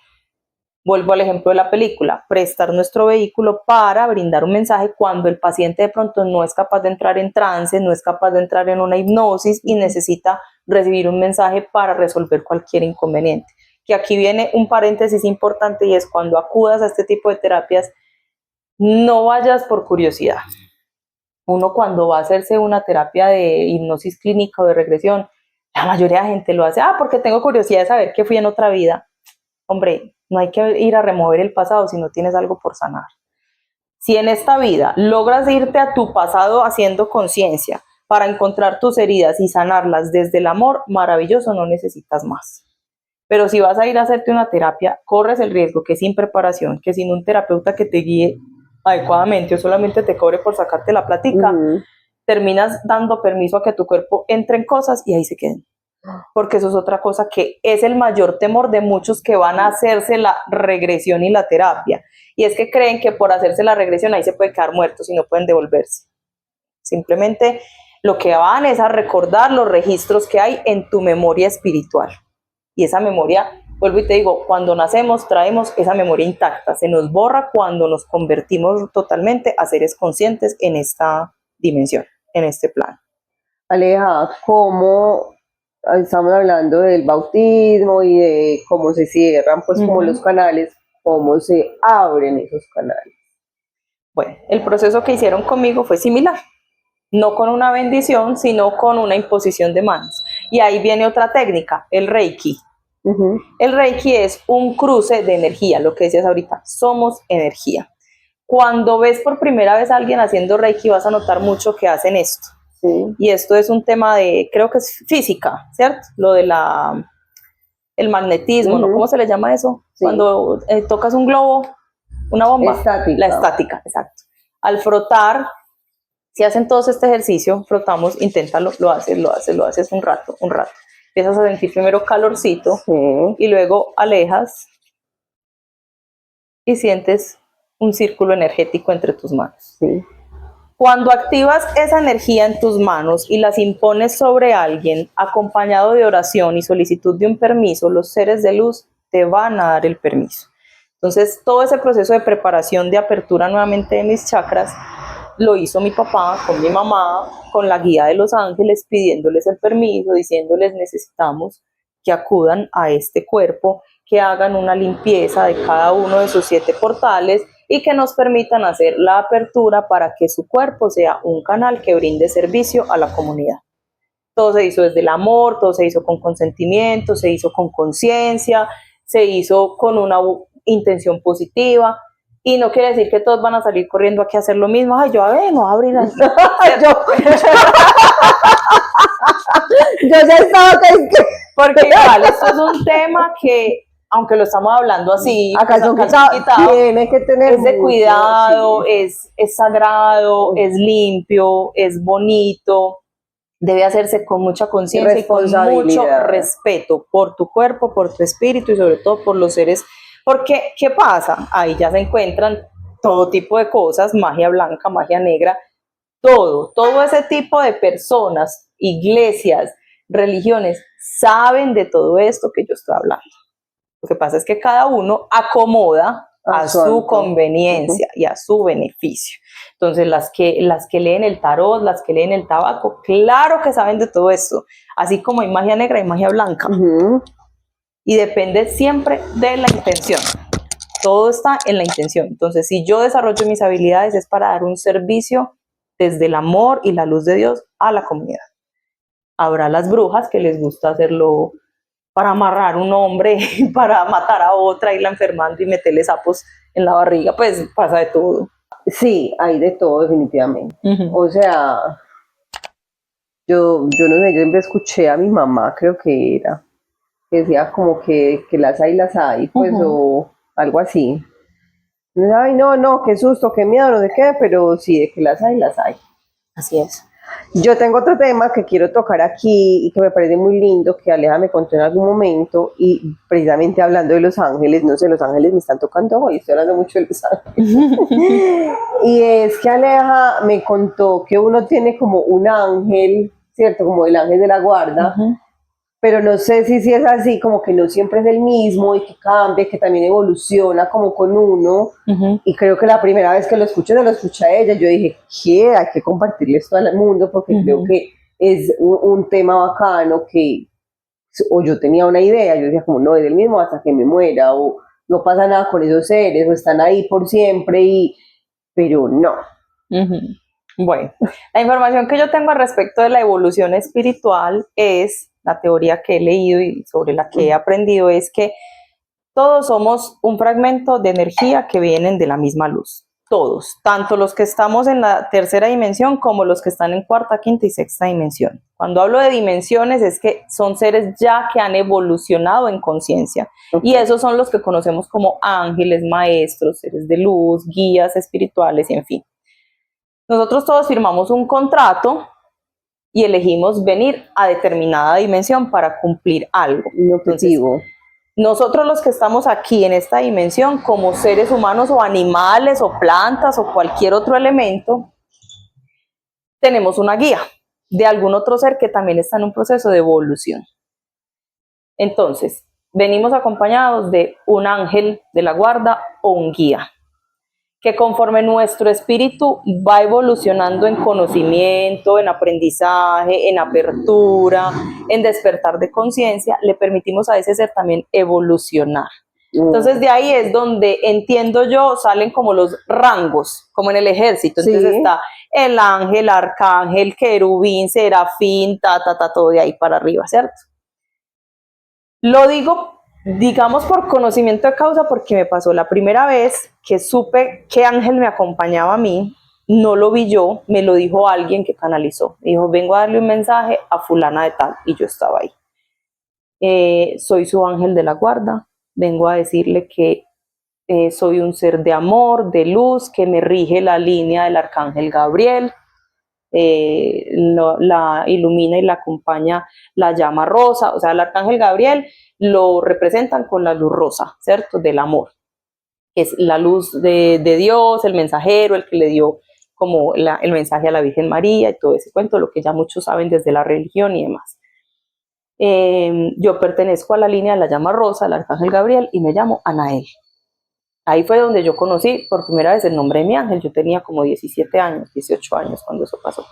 vuelvo al ejemplo de la película, prestar nuestro vehículo para brindar un mensaje cuando el paciente de pronto no es capaz de entrar en trance, no es capaz de entrar en una hipnosis y necesita recibir un mensaje para resolver cualquier inconveniente. Que aquí viene un paréntesis importante y es cuando acudas a este tipo de terapias, no vayas por curiosidad. Uno cuando va a hacerse una terapia de hipnosis clínica o de regresión, la mayoría de gente lo hace, porque tengo curiosidad de saber qué fui en otra vida. Hombre, no hay que ir a remover el pasado si no tienes algo por sanar. Si en esta vida logras irte a tu pasado haciendo conciencia para encontrar tus heridas y sanarlas desde el amor, maravilloso, no necesitas más. Pero si vas a ir a hacerte una terapia, corres el riesgo que sin preparación, que sin un terapeuta que te guíe adecuadamente o solamente te cobre por sacarte la plática, terminas dando permiso a que tu cuerpo entre en cosas y ahí se queden. Porque eso es otra cosa que es el mayor temor de muchos que van a hacerse la regresión y la terapia. Y es que creen que por hacerse la regresión ahí se puede quedar muertos y no pueden devolverse. Simplemente lo que van es a recordar los registros que hay en tu memoria espiritual. Y esa memoria, vuelvo y te digo, cuando nacemos traemos esa memoria intacta. Se nos borra cuando nos convertimos totalmente a seres conscientes en esta dimensión, en este plano. Aleja, ¿cómo estamos hablando del bautismo y de cómo se cierran, pues como los canales, cómo se abren esos canales? Bueno, el proceso que hicieron conmigo fue similar, no con una bendición, sino con una imposición de manos. Y ahí viene otra técnica, el Reiki. El Reiki es un cruce de energía, lo que decías ahorita, somos energía. Cuando ves por primera vez a alguien haciendo Reiki, vas a notar mucho que hacen esto. Sí. Y esto es un tema de, creo que es física, ¿cierto? Lo de el magnetismo, ¿no? ¿Cómo se le llama eso? Sí. Cuando tocas un globo, una bomba. Estática. La estática, exacto. Al frotar, si hacen todo este ejercicio, frotamos, inténtalo, lo haces un rato. Empiezas a sentir primero calorcito, sí, y luego alejas y sientes un círculo energético entre tus manos. Sí. Cuando activas esa energía en tus manos y las impones sobre alguien, acompañado de oración y solicitud de un permiso, los seres de luz te van a dar el permiso. Entonces, todo ese proceso de preparación, de apertura nuevamente de mis chakras, lo hizo mi papá con mi mamá, con la guía de los ángeles, pidiéndoles el permiso, diciéndoles necesitamos que acudan a este cuerpo, que hagan una limpieza de cada uno de sus 7 portales y que nos permitan hacer la apertura para que su cuerpo sea un canal que brinde servicio a la comunidad. Todo se hizo desde el amor, todo se hizo con consentimiento, se hizo con conciencia, se hizo con una intención positiva. Y no quiere decir que todos van a salir corriendo aquí a hacer lo mismo. Ay, yo a ver, no voy a abrir así. Yo ya estaba porque igual, esto es un tema que, aunque lo estamos hablando así, ¿acaso quitado, tiene que tener es de cuidado, sí, es sagrado, es limpio, es bonito, debe hacerse con mucha conciencia y con mucho respeto por tu cuerpo, por tu espíritu y sobre todo por los seres. Porque, ¿qué pasa? Ahí ya se encuentran todo tipo de cosas, magia blanca, magia negra, todo ese tipo de personas, iglesias, religiones, saben de todo esto que yo estoy hablando. Lo que pasa es que cada uno acomoda a su conveniencia y a su beneficio. Entonces, las que leen el tarot, las que leen el tabaco, claro que saben de todo esto. Así como hay magia negra y magia blanca. Y depende siempre de la intención. Todo está en la intención. Entonces, si yo desarrollo mis habilidades es para dar un servicio desde el amor y la luz de Dios a la comunidad. Habrá las brujas que les gusta hacerlo para amarrar un hombre, para matar a otra, irla enfermando y meterle sapos en la barriga, pues pasa de todo. Sí, hay de todo definitivamente. O sea, yo no sé, yo siempre escuché a mi mamá, creo que era, que decía como que las hay, pues, o algo así. Ay, no, qué susto, qué miedo, no sé qué, pero sí, de que las hay, las hay. Así es. Yo tengo otro tema que quiero tocar aquí y que me parece muy lindo, que Aleja me contó en algún momento, y precisamente hablando de los ángeles, no sé, los ángeles me están tocando hoy, estoy hablando mucho de los ángeles. Y es que Aleja me contó que uno tiene como un ángel, ¿cierto? Como el ángel de la guarda, pero no sé si es así, como que no siempre es el mismo y que cambia, que también evoluciona como con uno. Y creo que la primera vez que lo escuché, no lo escuché a ella, yo dije, ¿qué? Hay que compartirle esto al mundo porque creo que es un tema bacano que, o yo tenía una idea, yo decía como, no, es el mismo hasta que me muera, o no pasa nada con esos seres, o están ahí por siempre, pero no. Bueno, la información que yo tengo al respecto de la evolución espiritual es, la teoría que he leído y sobre la que he aprendido, es que todos somos un fragmento de energía que vienen de la misma luz. Todos, tanto los que estamos en la tercera dimensión como los que están en cuarta, quinta y sexta dimensión. Cuando hablo de dimensiones es que son seres ya que han evolucionado en conciencia, y esos son los que conocemos como ángeles, maestros, seres de luz, guías espirituales y en fin. Nosotros todos firmamos un contrato y elegimos venir a determinada dimensión para cumplir algo. Un objetivo. Entonces, nosotros los que estamos aquí en esta dimensión, como seres humanos o animales o plantas o cualquier otro elemento, tenemos una guía de algún otro ser que también está en un proceso de evolución. Entonces, venimos acompañados de un ángel de la guarda o un guía, que conforme nuestro espíritu va evolucionando en conocimiento, en aprendizaje, en apertura, en despertar de conciencia, le permitimos a ese ser también evolucionar. Entonces de ahí es donde, entiendo yo, salen como los rangos, como en el ejército. Entonces está el ángel, arcángel, querubín, serafín, todo de ahí para arriba, ¿cierto? Lo digo, digamos, por conocimiento de causa, porque me pasó la primera vez que supe qué ángel me acompañaba a mí. No lo vi yo, me lo dijo alguien que canalizó. Dijo, vengo a darle un mensaje a fulana de tal, y yo estaba ahí. Soy su ángel de la guarda, vengo a decirle que soy un ser de amor, de luz, que me rige la línea del arcángel Gabriel. La ilumina y la acompaña la llama rosa, o sea, el arcángel Gabriel lo representan con la luz rosa, ¿cierto? Del amor, que es la luz de Dios, el mensajero, el que le dio como el mensaje a la Virgen María y todo ese cuento, lo que ya muchos saben desde la religión y demás. Yo pertenezco a la línea de la llama rosa, el arcángel Gabriel, y me llamo Anael. Ahí fue donde yo conocí por primera vez el nombre de mi ángel. Yo tenía como 17 años, 18 años cuando eso pasó.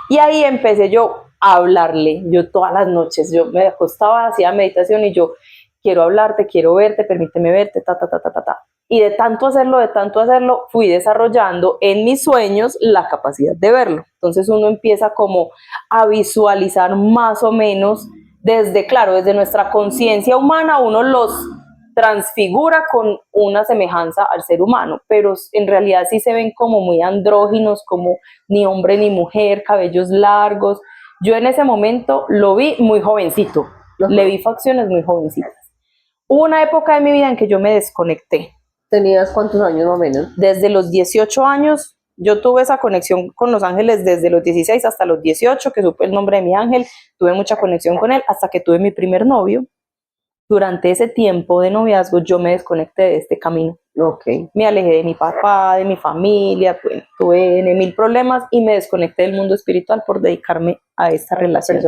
Y ahí empecé yo a hablarle. Yo todas las noches, yo me acostaba, hacía meditación y yo, quiero hablarte, quiero verte, permíteme verte, Y de tanto hacerlo, fui desarrollando en mis sueños la capacidad de verlo. Entonces uno empieza como a visualizar más o menos desde nuestra conciencia humana, uno los transfigura con una semejanza al ser humano, pero en realidad sí se ven como muy andróginos, como ni hombre ni mujer, cabellos largos. Yo en ese momento lo vi muy jovencito, le vi facciones muy jovencitas. Hubo una época de mi vida en que yo me desconecté. ¿Tenías cuántos años más o menos? Desde los 18 años, yo tuve esa conexión con los ángeles desde los 16 hasta los 18, que supe el nombre de mi ángel, tuve mucha conexión con él hasta que tuve mi primer novio. Durante ese tiempo de noviazgo yo me desconecté de este camino. Me alejé de mi papá, de mi familia, tuve 1000 problemas y me desconecté del mundo espiritual por dedicarme a esta relación,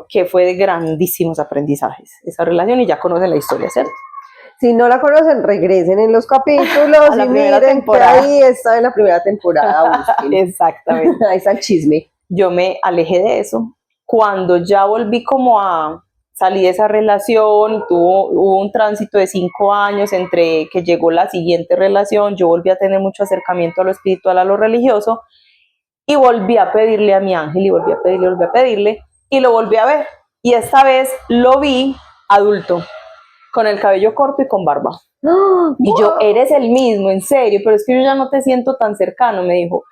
que fue de grandísimos aprendizajes, esa relación, y ya conocen la historia, ¿cierto? Si no la conocen, regresen en los capítulos a la y primera miren temporada. que ahí está en la primera temporada. Exactamente. Ahí está el chisme. Yo me alejé de eso. Cuando ya volví como a salir de esa relación, hubo un tránsito de 5 años entre que llegó la siguiente relación, yo volví a tener mucho acercamiento a lo espiritual, a lo religioso, y volví a pedirle a mi ángel, y volví a pedirle, y lo volví a ver. Y esta vez lo vi adulto, con el cabello corto y con barba. ¡Ah! Y yo, eres el mismo, en serio, pero es que yo ya no te siento tan cercano, me dijo.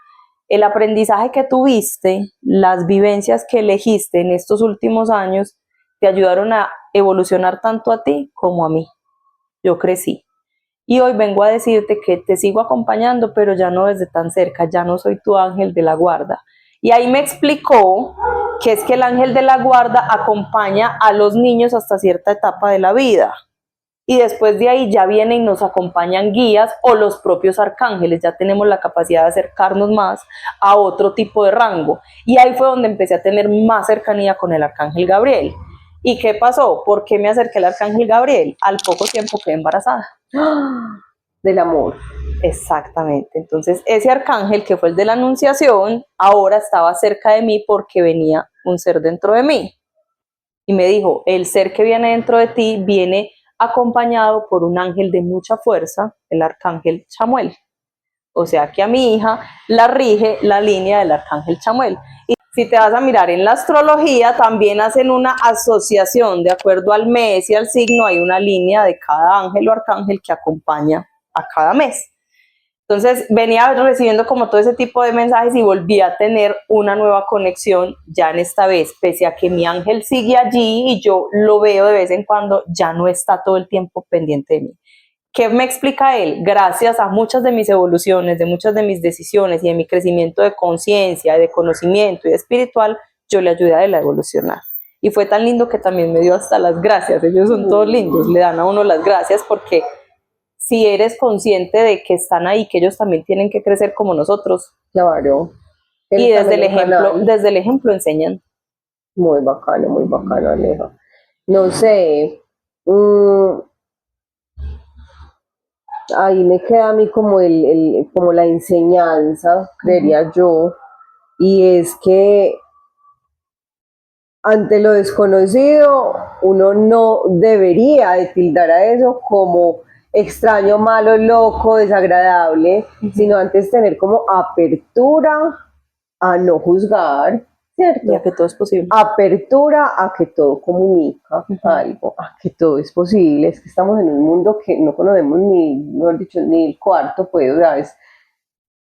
El aprendizaje que tuviste, las vivencias que elegiste en estos últimos años, te ayudaron a evolucionar tanto a ti como a mí. Yo crecí. Y hoy vengo a decirte que te sigo acompañando, pero ya no desde tan cerca, ya no soy tu ángel de la guarda. Y ahí me explicó que es que el ángel de la guarda acompaña a los niños hasta cierta etapa de la vida. Y después de ahí ya vienen y nos acompañan guías o los propios arcángeles, ya tenemos la capacidad de acercarnos más a otro tipo de rango. Y ahí fue donde empecé a tener más cercanía con el arcángel Gabriel. ¿Y qué pasó? ¿Por qué me acerqué al arcángel Gabriel? Al poco tiempo quedé embarazada. Del amor. Exactamente. Entonces ese arcángel que fue el de la anunciación, ahora estaba cerca de mí porque venía un ser dentro de mí. Y me dijo, el ser que viene dentro de ti viene acompañado por un ángel de mucha fuerza, el arcángel Chamuel. O sea que a mi hija la rige la línea del arcángel Chamuel. Y si te vas a mirar en la astrología, también hacen una asociación, de acuerdo al mes y al signo, hay una línea de cada ángel o arcángel que acompaña a cada mes. Entonces venía recibiendo como todo ese tipo de mensajes y volví a tener una nueva conexión ya en esta vez, pese a que mi ángel sigue allí y yo lo veo de vez en cuando, ya no está todo el tiempo pendiente de mí. ¿Qué me explica él? Gracias a muchas de mis evoluciones, de muchas de mis decisiones y de mi crecimiento de conciencia, de conocimiento y de espiritual, yo le ayudé a él a evolucionar. Y fue tan lindo que también me dio hasta las gracias. Ellos son todos lindos, le dan a uno las gracias porque si eres consciente de que están ahí, que ellos también tienen que crecer como nosotros. Claro. Y desde el ejemplo enseñan. Muy bacano, Aleja. No sé, ahí me queda a mí como como la enseñanza, creería yo, y es que ante lo desconocido uno no debería de tildar a eso como extraño, malo, loco, desagradable, sino antes tener como apertura a no juzgar, ¿cierto? Ya que todo es posible. Apertura a que todo comunica algo, a que todo es posible. Es que estamos en un mundo que no conocemos ni, mejor dicho, ni el cuarto, pues, o sea,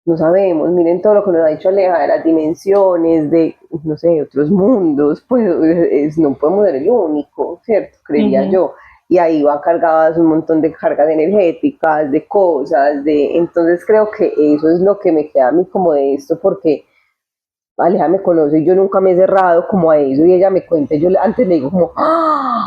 no sabemos. Miren todo lo que nos ha dicho Aleja de las dimensiones, de, no sé, otros mundos, pues no podemos ser el único, ¿cierto? Creería yo. Y ahí va cargadas un montón de cargas energéticas, de cosas, entonces creo que eso es lo que me queda a mí como de esto, porque Aleja me conoce y yo nunca me he cerrado como a eso y ella me cuenta, yo antes le digo como, ¡ah!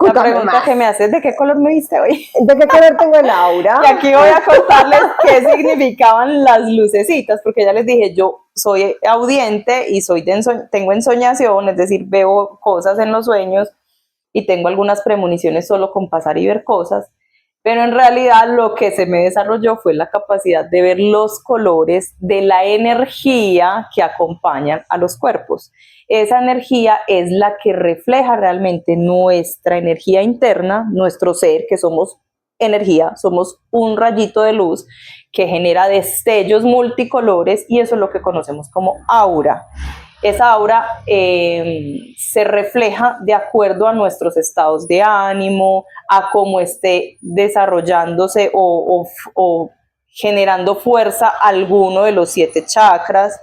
La pregunta que me haces, ¿de qué color me viste hoy? ¿De qué color tengo el aura? Y aquí voy a contarles qué significaban las lucecitas, porque ya les dije, yo soy audiente y tengo ensoñación, es decir, veo cosas en los sueños y tengo algunas premoniciones solo con pasar y ver cosas, pero en realidad lo que se me desarrolló fue la capacidad de ver los colores de la energía que acompañan a los cuerpos. Esa energía es la que refleja realmente nuestra energía interna, nuestro ser, que somos energía, somos un rayito de luz que genera destellos multicolores y eso es lo que conocemos como aura. Esa aura se refleja de acuerdo a nuestros estados de ánimo, a cómo esté desarrollándose o generando fuerza alguno de los 7 chakras.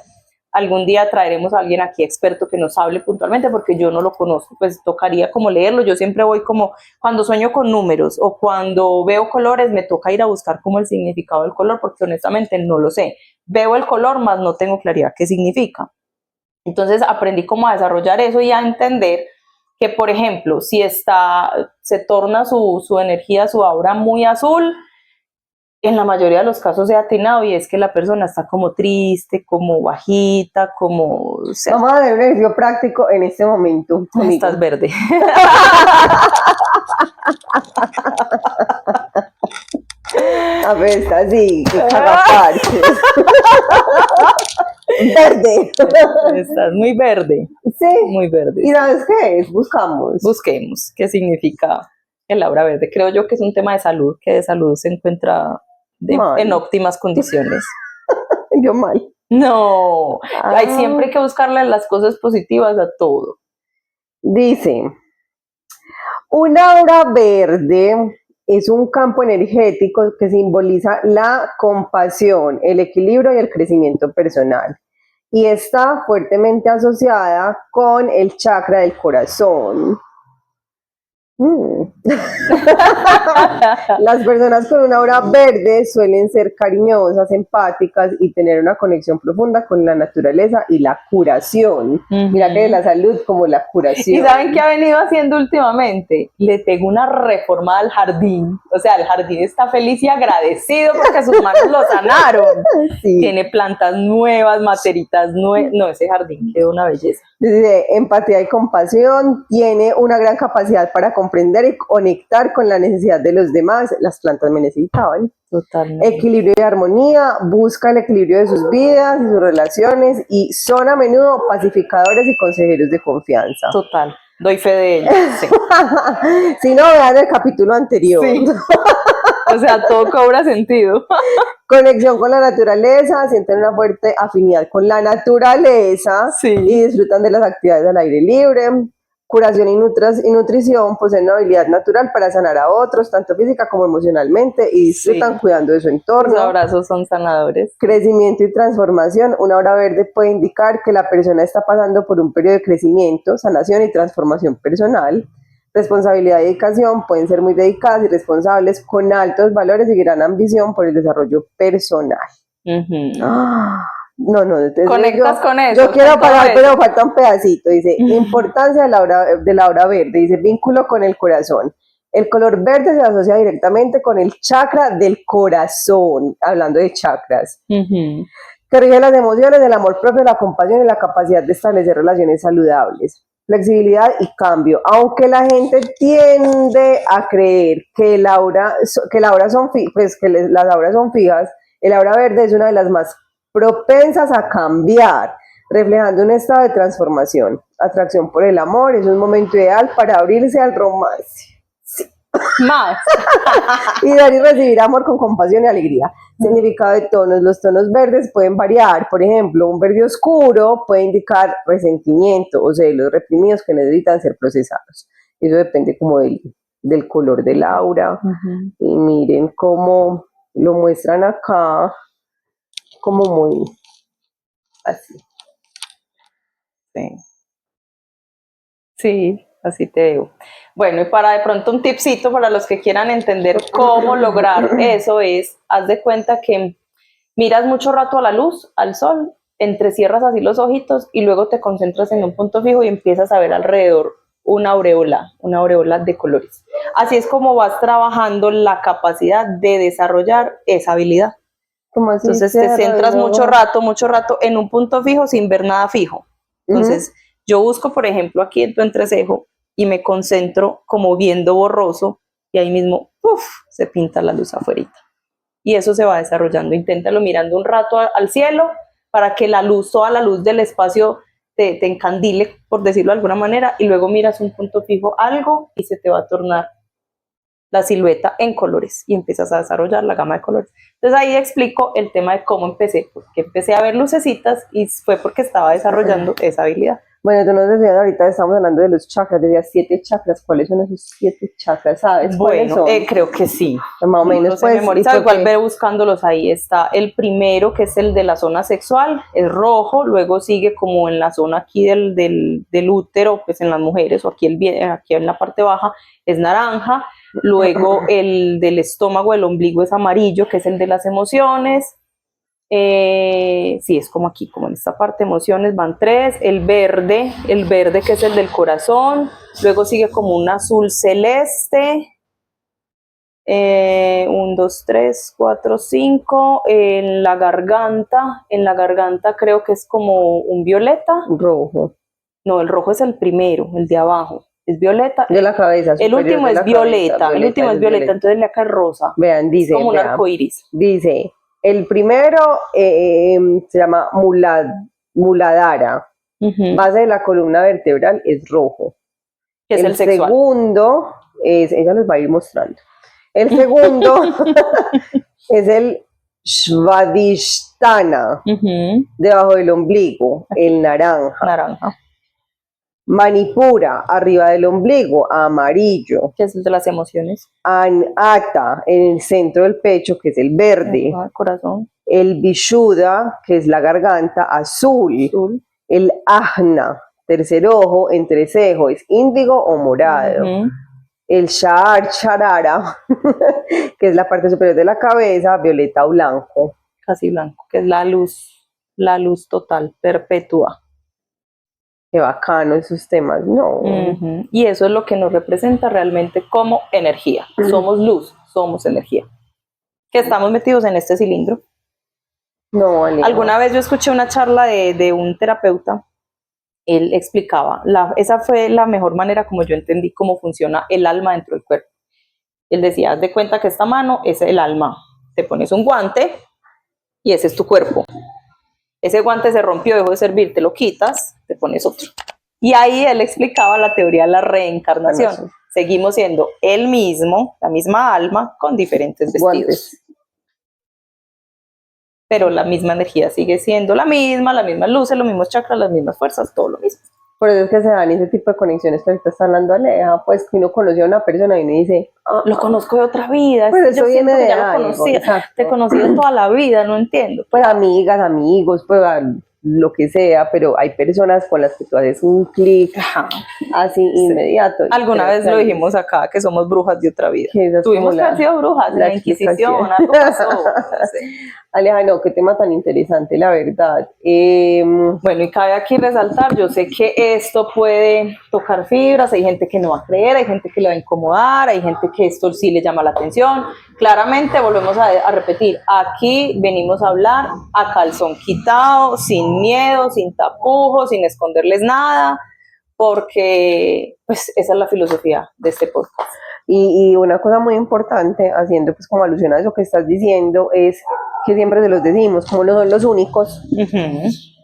Algún día traeremos a alguien aquí experto que nos hable puntualmente porque yo no lo conozco, pues tocaría como leerlo. Yo siempre voy como, cuando sueño con números o cuando veo colores, me toca ir a buscar como el significado del color porque honestamente no lo sé. Veo el color, más no tengo claridad qué significa. Entonces aprendí como a desarrollar eso y a entender que, por ejemplo, si se torna su energía, su aura muy azul, en la mayoría de los casos he atinado y es que la persona está como triste, como bajita, como... O sea, vamos a dar un ejercicio práctico en este momento. estás verde. A ver, está así, que carraparches. Verde. Estás muy verde. Sí. Muy verde. ¿Y sabes qué es? Busquemos qué significa el aura verde. Creo yo que es un tema de salud, que de salud se encuentra en óptimas condiciones. Yo mal. No, hay siempre que buscarle las cosas positivas a todo. Dice, Un aura verde es un campo energético que simboliza la compasión, el equilibrio y el crecimiento personal. Y está fuertemente asociada con el chakra del corazón. Las personas con una aura verde suelen ser cariñosas, empáticas y tener una conexión profunda con la naturaleza y la curación. Mira que la salud como la curación. ¿Y saben qué ha venido haciendo últimamente? Le tengo una reforma al jardín. O sea, el jardín está feliz y agradecido porque sus manos lo sanaron. Sí. Tiene plantas nuevas, materitas nuevas. No, ese jardín quedó una belleza. Dice, empatía y compasión, tiene una gran capacidad para comprender y conectar con la necesidad de los demás. Las plantas me necesitaban. Totalmente. Equilibrio y armonía, busca el equilibrio de sus vidas y sus relaciones y son a menudo pacificadores y consejeros de confianza. Total, doy fe de ello. Sí. Si no, vean el capítulo anterior. Sí. O sea, todo cobra sentido. Conexión con la naturaleza, sienten una fuerte afinidad con la naturaleza, sí, y disfrutan de las actividades al aire libre. Curación y nutrición, poseen una habilidad natural para sanar a otros, tanto física como emocionalmente, y disfrutan cuidando de su entorno. Los abrazos son sanadores. Crecimiento y transformación. Una aura verde puede indicar que la persona está pasando por un periodo de crecimiento, sanación y transformación personal. Responsabilidad y dedicación, pueden ser muy dedicadas y responsables, con altos valores y gran ambición por el desarrollo personal. No, conectas con eso. Yo quiero parar, pero falta un pedacito. Dice, importancia de la aura verde. Dice, vínculo con el corazón. El color verde se asocia directamente con el chakra del corazón, hablando de chakras, que rige las emociones, el amor propio, la compasión y la capacidad de establecer relaciones saludables. Flexibilidad y cambio. Aunque la gente tiende a creer que las auras son fijas, el aura verde es una de las más propensas a cambiar, reflejando un estado de transformación. Atracción por el amor, es un momento ideal para abrirse al romance. Sí. Más. Y dar y recibir amor con compasión y alegría. Significado de tonos. Los tonos verdes pueden variar. Por ejemplo, un verde oscuro puede indicar resentimiento o celos reprimidos que necesitan ser procesados. Eso depende como del color del aura. Y miren cómo lo muestran acá, como muy así. Sí, así te digo. Bueno, y para de pronto un tipcito para los que quieran entender cómo lograr eso es, haz de cuenta que miras mucho rato a la luz, al sol, entrecierras así los ojitos y luego te concentras en un punto fijo y empiezas a ver alrededor una aureola de colores. Así es como vas trabajando la capacidad de desarrollar esa habilidad. Entonces te centras mucho rato en un punto fijo sin ver nada fijo. Entonces yo busco, por ejemplo, aquí en tu entrecejo y me concentro como viendo borroso y ahí mismo se pinta la luz afuera. Y eso se va desarrollando. Inténtalo mirando un rato al cielo para que toda la luz del espacio te encandile, por decirlo de alguna manera, y luego miras un punto fijo, algo, y se te va a tornar la silueta en colores y empiezas a desarrollar la gama de colores. Entonces ahí explico el tema de cómo empecé, porque empecé a ver lucecitas y fue porque estaba desarrollando esa habilidad. Bueno, tú nos decías, ahorita estamos hablando de los chakras, decías 7 chakras. ¿Cuáles son esos 7 chakras? ¿Sabes cuáles son? Creo que sí. Más o menos, pues. Igual ve buscándolos ahí. Está el primero, que es el de la zona sexual, es rojo, luego sigue como en la zona aquí del útero, pues en las mujeres, o aquí en la parte baja, es naranja. Luego el del estómago, el ombligo es amarillo, que es el de las emociones. Sí, es como aquí, como en esta parte, emociones, van 3, el verde que es el del corazón, luego sigue como un azul celeste, 1, 2, 3, 4, 5, en la garganta creo que es como un violeta. Rojo. No, el rojo es el primero, el de abajo, es violeta. De la cabeza. El último es violeta, entonces le acá es rosa. Vean, dice. Es como un arcoíris. Dice. El primero se llama Muladhara. Base de la columna vertebral es rojo. Que es el sexual. Segundo ella les va a ir mostrando. El segundo es el Svadhisthana, debajo del ombligo, el naranja. Manipura, arriba del ombligo, amarillo. Que es el de las emociones. Anahata, en el centro del pecho, que es el verde. Corazón. El Vishuddha, que es la garganta, azul. El Ajna, tercer ojo, entrecejo, es índigo o morado. El Shahar Charara, que es la parte superior de la cabeza, violeta o blanco. Casi blanco, que es la luz total, perpetua. Qué bacano esos temas, ¿no? Y eso es lo que nos representa realmente como energía. Somos luz, somos energía. Que estamos metidos en este cilindro. No, vale. Alguna vez yo escuché una charla de un terapeuta. Él explicaba, esa fue la mejor manera como yo entendí cómo funciona el alma dentro del cuerpo. Él decía, haz de cuenta que esta mano es el alma. Te pones un guante y ese es tu cuerpo. Ese guante se rompió, dejó de servir, te lo quitas, te pones otro. Y ahí él explicaba la teoría de la reencarnación. Seguimos siendo el mismo, la misma alma, con diferentes vestidos. Guantes. Pero la misma energía sigue siendo las mismas luces, los mismos chakras, las mismas fuerzas, todo lo mismo. Por eso es que se dan ese tipo de conexiones que ahorita está hablando Aleja, pues que uno conoce a una persona y uno dice, lo conozco de otra vida, pues eso viene de ya lo conocía, te he conocido toda la vida, no entiendo. Pues amigas, amigos, pues lo que sea, pero hay personas con las que tú haces un clic así inmediato. Alguna vez lo dijimos acá, que somos brujas de otra vida. Tuvimos que haber sido brujas, la Inquisición, algo pasó. Aleja, no, qué tema tan interesante, la verdad. Bueno, y cabe aquí resaltar, yo sé que esto puede tocar fibras, hay gente que no va a creer, hay gente que le va a incomodar, hay gente que esto sí le llama la atención. Claramente, volvemos a repetir, aquí venimos a hablar a calzón quitado, sin miedo, sin tapujos, sin esconderles nada, porque pues esa es la filosofía de este podcast. Y una cosa muy importante, haciendo pues como alusión a eso que estás diciendo, es que siempre se los decimos, como no son los únicos,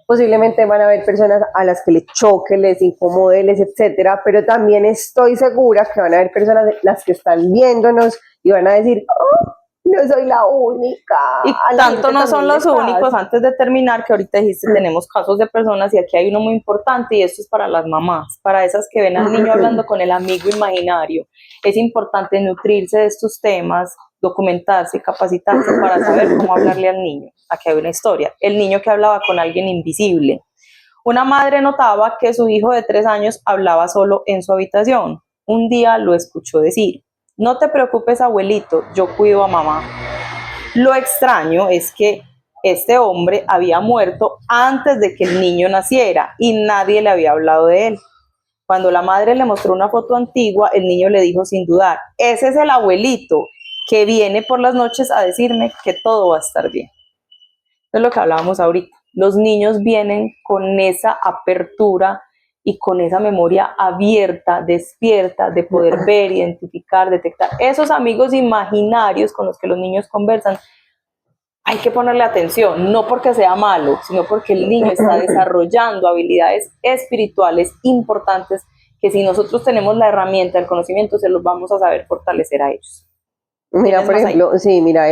posiblemente van a haber personas a las que les choque, les incomode, etcétera, pero también estoy segura que van a haber personas las que están viéndonos y van a decir, oh, no soy la única. Y tanto no son los únicos, antes de terminar, que ahorita dijiste, tenemos casos de personas, y aquí hay uno muy importante, y esto es para las mamás, para esas que ven al niño hablando con el amigo imaginario. Es importante nutrirse de estos temas, documentarse y capacitarse para saber cómo hablarle al niño. Aquí hay una historia, el niño que hablaba con alguien invisible. Una madre notaba que su hijo de 3 años hablaba solo en su habitación. Un día lo escuchó decir, no te preocupes, abuelito, yo cuido a mamá. Lo extraño es que este hombre había muerto antes de que el niño naciera y nadie le había hablado de él. Cuando la madre le mostró una foto antigua, el niño le dijo sin dudar, ese es el abuelito que viene por las noches a decirme que todo va a estar bien. Es lo que hablábamos ahorita. Los niños vienen con esa apertura y con esa memoria abierta, despierta, de poder ver, identificar, detectar. Esos amigos imaginarios con los que los niños conversan, hay que ponerle atención, no porque sea malo, sino porque el niño está desarrollando habilidades espirituales importantes que si nosotros tenemos la herramienta, el conocimiento, se los vamos a saber fortalecer a ellos. Mira, por ejemplo, ahí? Sí, mira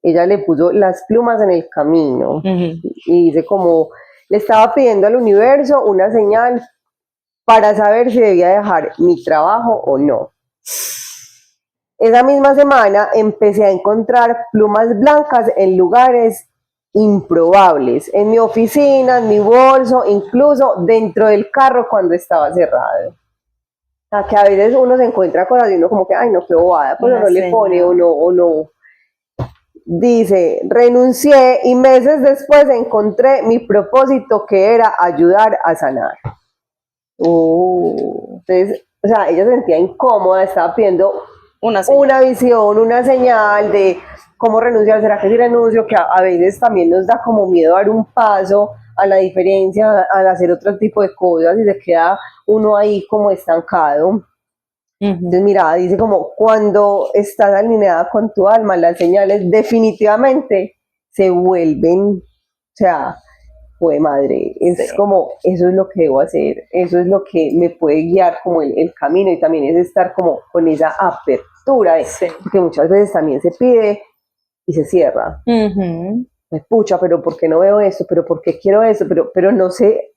ella le puso las plumas en el camino y dice como, le estaba pidiendo al universo una señal para saber si debía dejar mi trabajo o no. Esa misma semana empecé a encontrar plumas blancas en lugares improbables, en mi oficina, en mi bolso, incluso dentro del carro cuando estaba cerrado. O sea, que a veces uno se encuentra cosas y uno como que, ay no, qué bobada, pero no le pone o no. Dice, renuncié y meses después encontré mi propósito, que era ayudar a sanar. Entonces, o sea, ella se sentía incómoda, estaba pidiendo una visión, una señal de cómo renunciar. ¿Será que si renuncio? Que a veces también nos da como miedo dar un paso a la diferencia, al hacer otro tipo de cosas, y se queda uno ahí como estancado. Entonces, mira, dice como, cuando estás alineada con tu alma, las señales definitivamente se vuelven, o sea, pues madre, es como, eso es lo que debo hacer, eso es lo que me puede guiar como el camino, y también es estar como con esa apertura, porque muchas veces también se pide y se cierra. Me pucha, pero ¿por qué no veo eso? ¿Pero por qué quiero eso? Pero no sé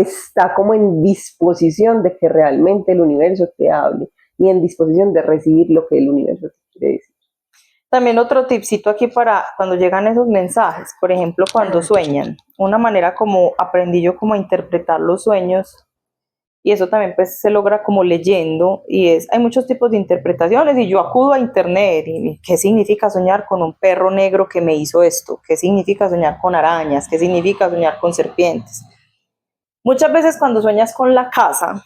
está como en disposición de que realmente el universo te hable y en disposición de recibir lo que el universo te quiere decir. También otro tipcito aquí para cuando llegan esos mensajes, por ejemplo, cuando sueñan, una manera como aprendí yo como a interpretar los sueños, y eso también pues se logra como leyendo, y hay muchos tipos de interpretaciones, y yo acudo a internet, y ¿qué significa soñar con un perro negro que me hizo esto? ¿Qué significa soñar con arañas? ¿Qué significa soñar con serpientes? Muchas veces cuando sueñas con la casa,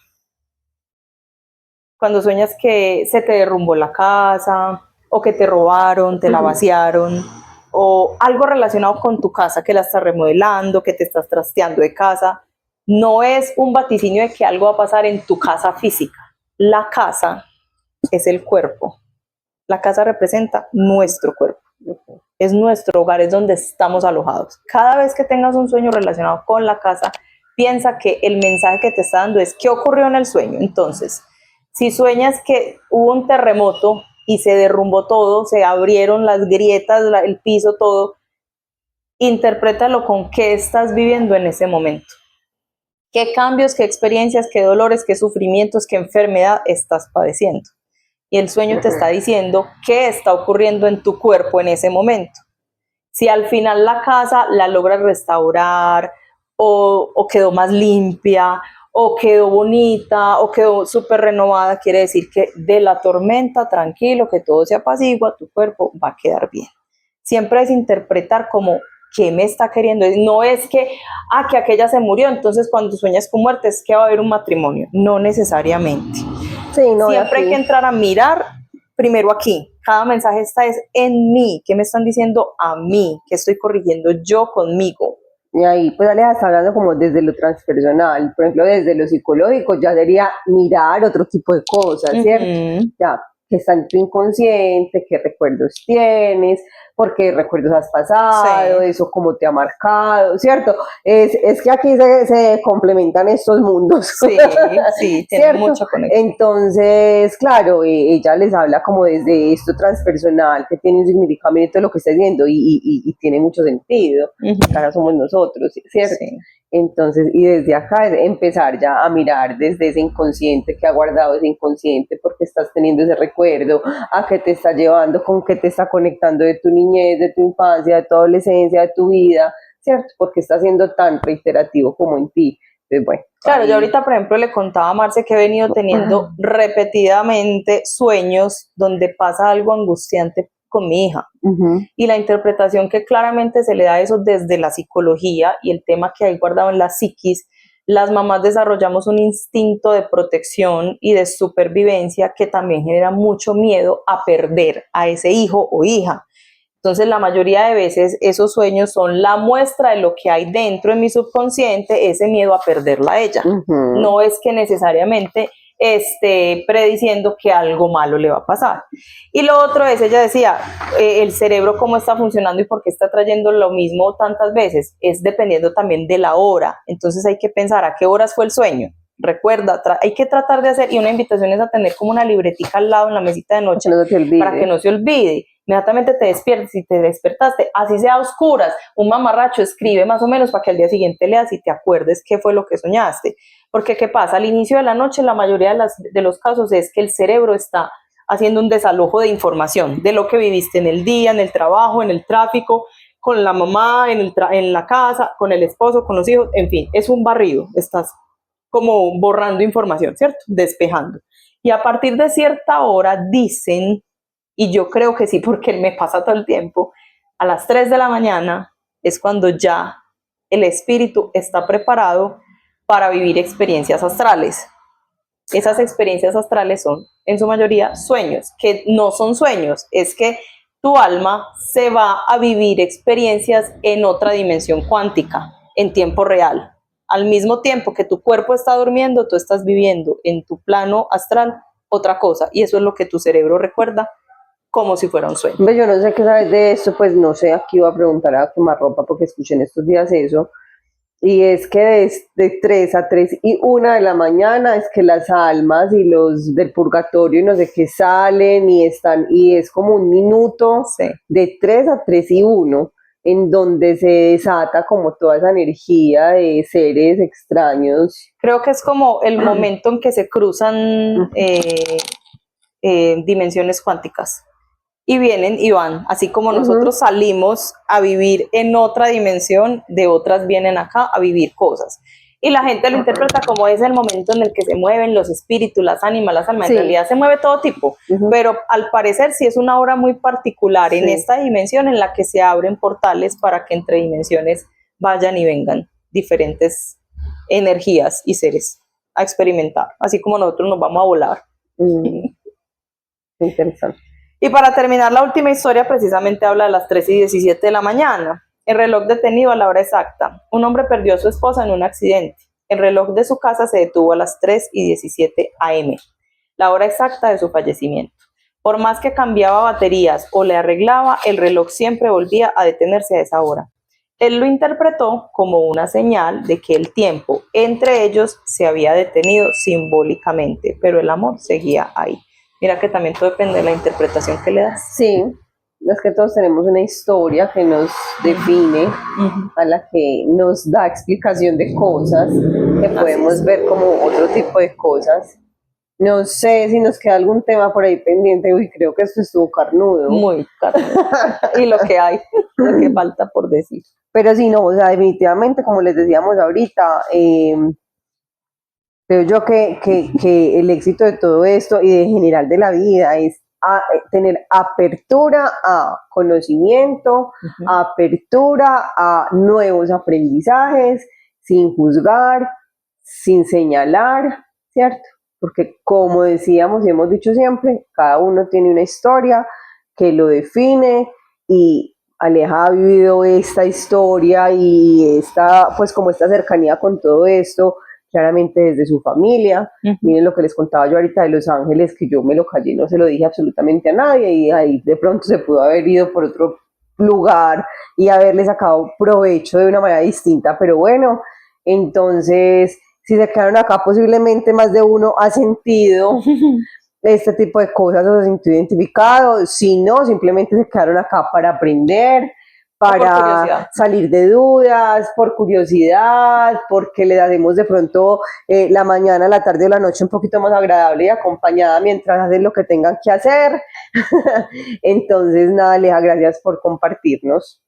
cuando sueñas que se te derrumbó la casa, o que te robaron, te la vaciaron, o algo relacionado con tu casa, que la estás remodelando, que te estás trasteando de casa, no es un vaticinio de que algo va a pasar en tu casa física. La casa es el cuerpo. La casa representa nuestro cuerpo. Es nuestro hogar, es donde estamos alojados. Cada vez que tengas un sueño relacionado con la casa, piensa que el mensaje que te está dando es qué ocurrió en el sueño. Entonces, si sueñas que hubo un terremoto y se derrumbó todo, se abrieron las grietas, el piso, todo, interprétalo con qué estás viviendo en ese momento. ¿Qué cambios, qué experiencias, qué dolores, qué sufrimientos, qué enfermedad estás padeciendo? Y el sueño te está diciendo qué está ocurriendo en tu cuerpo en ese momento. Si al final la casa la logras restaurar o quedó más limpia, o quedó bonita, o quedó súper renovada, quiere decir que de la tormenta, tranquilo, que todo se apacigua, tu cuerpo va a quedar bien. Siempre es interpretar como qué me está queriendo. No es que aquella se murió, entonces cuando sueñas con muerte es que va a haber un matrimonio. No necesariamente. Sí, no, siempre hay que entrar a mirar primero aquí. Cada mensaje está es en mí. ¿Qué me están diciendo a mí? ¿Qué estoy corrigiendo yo conmigo? Y ahí pues Aleja está hablando como desde lo transpersonal, por ejemplo desde lo psicológico ya sería mirar otro tipo de cosas, ¿cierto? Ya, que está en tu inconsciente, qué recuerdos tienes, por qué recuerdos has pasado, Sí. eso cómo te ha marcado, ¿cierto? Es que aquí se complementan estos mundos. Sí, sí, tiene mucha conexión. Entonces, claro, ella les habla como desde esto transpersonal, que tiene un significado de lo que está diciendo y tiene mucho sentido. Acá somos nosotros, ¿cierto? Sí. Entonces, y desde acá es empezar ya a mirar desde ese inconsciente que ha guardado ese inconsciente, porque estás teniendo ese recuerdo, a qué te está llevando, con qué te está conectando de tu niñez, de tu infancia, de tu adolescencia, de tu vida, ¿cierto? Porque está siendo tan reiterativo como en ti. Entonces, bueno, claro, yo ahorita, por ejemplo, le contaba a Marce que he venido teniendo repetidamente sueños donde pasa algo angustiante con mi hija. Y la interpretación que claramente se le da a eso desde la psicología y el tema que hay guardado en la psiquis, las mamás desarrollamos un instinto de protección y de supervivencia que también genera mucho miedo a perder a ese hijo o hija. Entonces, la mayoría de veces esos sueños son la muestra de lo que hay dentro de mi subconsciente, ese miedo a perderla a ella. No es que necesariamente esté prediciendo que algo malo le va a pasar. Y lo otro es, ella decía, el cerebro cómo está funcionando y por qué está trayendo lo mismo tantas veces, es dependiendo también de la hora. Entonces hay que pensar a qué horas fue el sueño. Recuerda, hay que tratar de hacer, y una invitación es a tener como una libretica al lado en la mesita de noche para que no se olvide. Inmediatamente te despiertes, si te despertaste, así sea a oscuras, un mamarracho, escribe más o menos para que al día siguiente leas y te acuerdes qué fue lo que soñaste. Porque ¿qué pasa? Al inicio de la noche la mayoría de los casos es que el cerebro está haciendo un desalojo de información de lo que viviste en el día, en el trabajo, en el tráfico, con la mamá, en la casa, con el esposo, con los hijos, en fin, es un barrido, estás como borrando información, ¿cierto? Despejando. Y a partir de cierta hora dicen, y yo creo que sí porque me pasa todo el tiempo, a las 3 de la mañana es cuando ya el espíritu está preparado para vivir experiencias astrales. Esas experiencias astrales son, en su mayoría, sueños, que no son sueños, es que tu alma se va a vivir experiencias en otra dimensión cuántica, en tiempo real. Al mismo tiempo que tu cuerpo está durmiendo, tú estás viviendo en tu plano astral otra cosa, y eso es lo que tu cerebro recuerda como si fuera un sueño. Yo no sé qué sabes de esto, pues no sé, aquí iba a preguntar a Quemarropa porque escuché en estos días eso, y es que de 3 a 3 y 1 de la mañana es que las almas y los del purgatorio y no sé qué salen y están, y es como un minuto de 3 a 3 y 1. en donde se desata como toda esa energía de seres extraños. Creo que es como el momento en que se cruzan dimensiones cuánticas y vienen y van, así como nosotros salimos a vivir en otra dimensión, de otras vienen acá a vivir cosas. Y la gente lo interpreta como es el momento en el que se mueven los espíritus, las ánimas, las almas. Sí. En realidad se mueve todo tipo, pero al parecer sí es una obra muy particular en esta dimensión en la que se abren portales para que entre dimensiones vayan y vengan diferentes energías y seres a experimentar, así como nosotros nos vamos a volar. Interesante. Y para terminar, la última historia precisamente habla de las 3:17 de la mañana. El reloj detenido a la hora exacta. Un hombre perdió a su esposa en un accidente. El reloj de su casa se detuvo a las 3:17 am, la hora exacta de su fallecimiento. Por más que cambiaba baterías o le arreglaba, el reloj siempre volvía a detenerse a esa hora. Él lo interpretó como una señal de que el tiempo entre ellos se había detenido simbólicamente, pero el amor seguía ahí. Mira que también todo depende de la interpretación que le das. Sí, es que todos tenemos una historia que nos define, a la que nos da explicación de cosas, que podemos ver como otro tipo de cosas. No sé si nos queda algún tema por ahí pendiente. Uy, creo que esto estuvo carnudo. Muy carnudo. Y lo que hay, lo que falta por decir. Pero sí, no, o sea, definitivamente, como les decíamos ahorita, creo yo que el éxito de todo esto y en general de la vida es tener apertura a conocimiento, apertura a nuevos aprendizajes, sin juzgar, sin señalar, ¿cierto? Porque como decíamos y hemos dicho siempre, cada uno tiene una historia que lo define, y Aleja ha vivido esta historia y pues como esta cercanía con todo esto, claramente desde su familia. Miren lo que les contaba yo ahorita de Los Ángeles, que yo me lo callé, no se lo dije absolutamente a nadie, y ahí de pronto se pudo haber ido por otro lugar y haberle sacado provecho de una manera distinta, pero bueno, entonces si se quedaron acá, posiblemente más de uno ha sentido este tipo de cosas o se sintió identificado. Si no, simplemente se quedaron acá para aprender, para salir de dudas, por curiosidad, porque le daremos de pronto la mañana, la tarde o la noche un poquito más agradable y acompañada mientras hacen lo que tengan que hacer. Entonces, nada, Aleja, gracias por compartirnos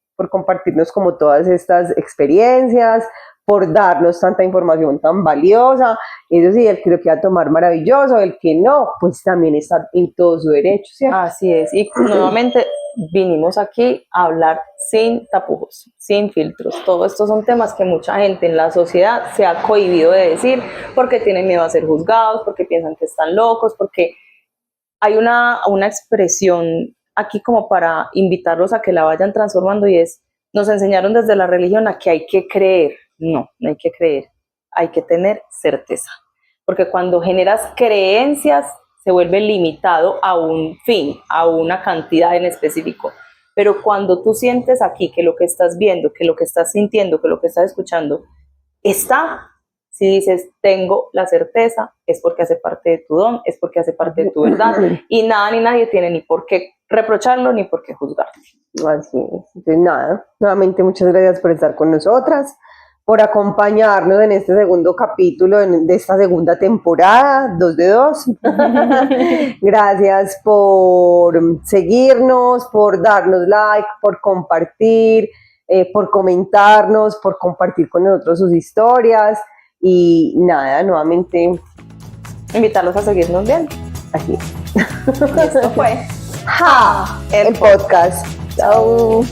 como todas estas experiencias, por darnos tanta información tan valiosa. Eso sí, el que lo quiera tomar, maravilloso, el que no, pues también está en todo su derecho, ¿cierto? Así es, y nuevamente vinimos aquí a hablar sin tapujos, sin filtros. Todos estos son temas que mucha gente en la sociedad se ha cohibido de decir porque tienen miedo a ser juzgados, porque piensan que están locos, porque hay una expresión aquí como para invitarlos a que la vayan transformando, y es, nos enseñaron desde la religión a que hay que creer. No, no hay que creer, hay que tener certeza, porque cuando generas creencias se vuelve limitado a un fin, a una cantidad en específico, pero cuando tú sientes aquí que lo que estás viendo, que lo que estás sintiendo, que lo que estás escuchando está, si dices tengo la certeza, es porque hace parte de tu don, es porque hace parte de tu verdad, y nada ni nadie tiene ni por qué reprocharlo ni por qué juzgarte. Así es. Entonces, nada, nuevamente muchas gracias por estar con nosotras, por acompañarnos en este segundo capítulo de esta segunda temporada, 2 de 2. Gracias por seguirnos, por darnos like, por compartir, por comentarnos, por compartir con nosotros sus historias. Y nada, nuevamente invitarlos a seguirnos viendo. Aquí. Esto fue el podcast. Chao.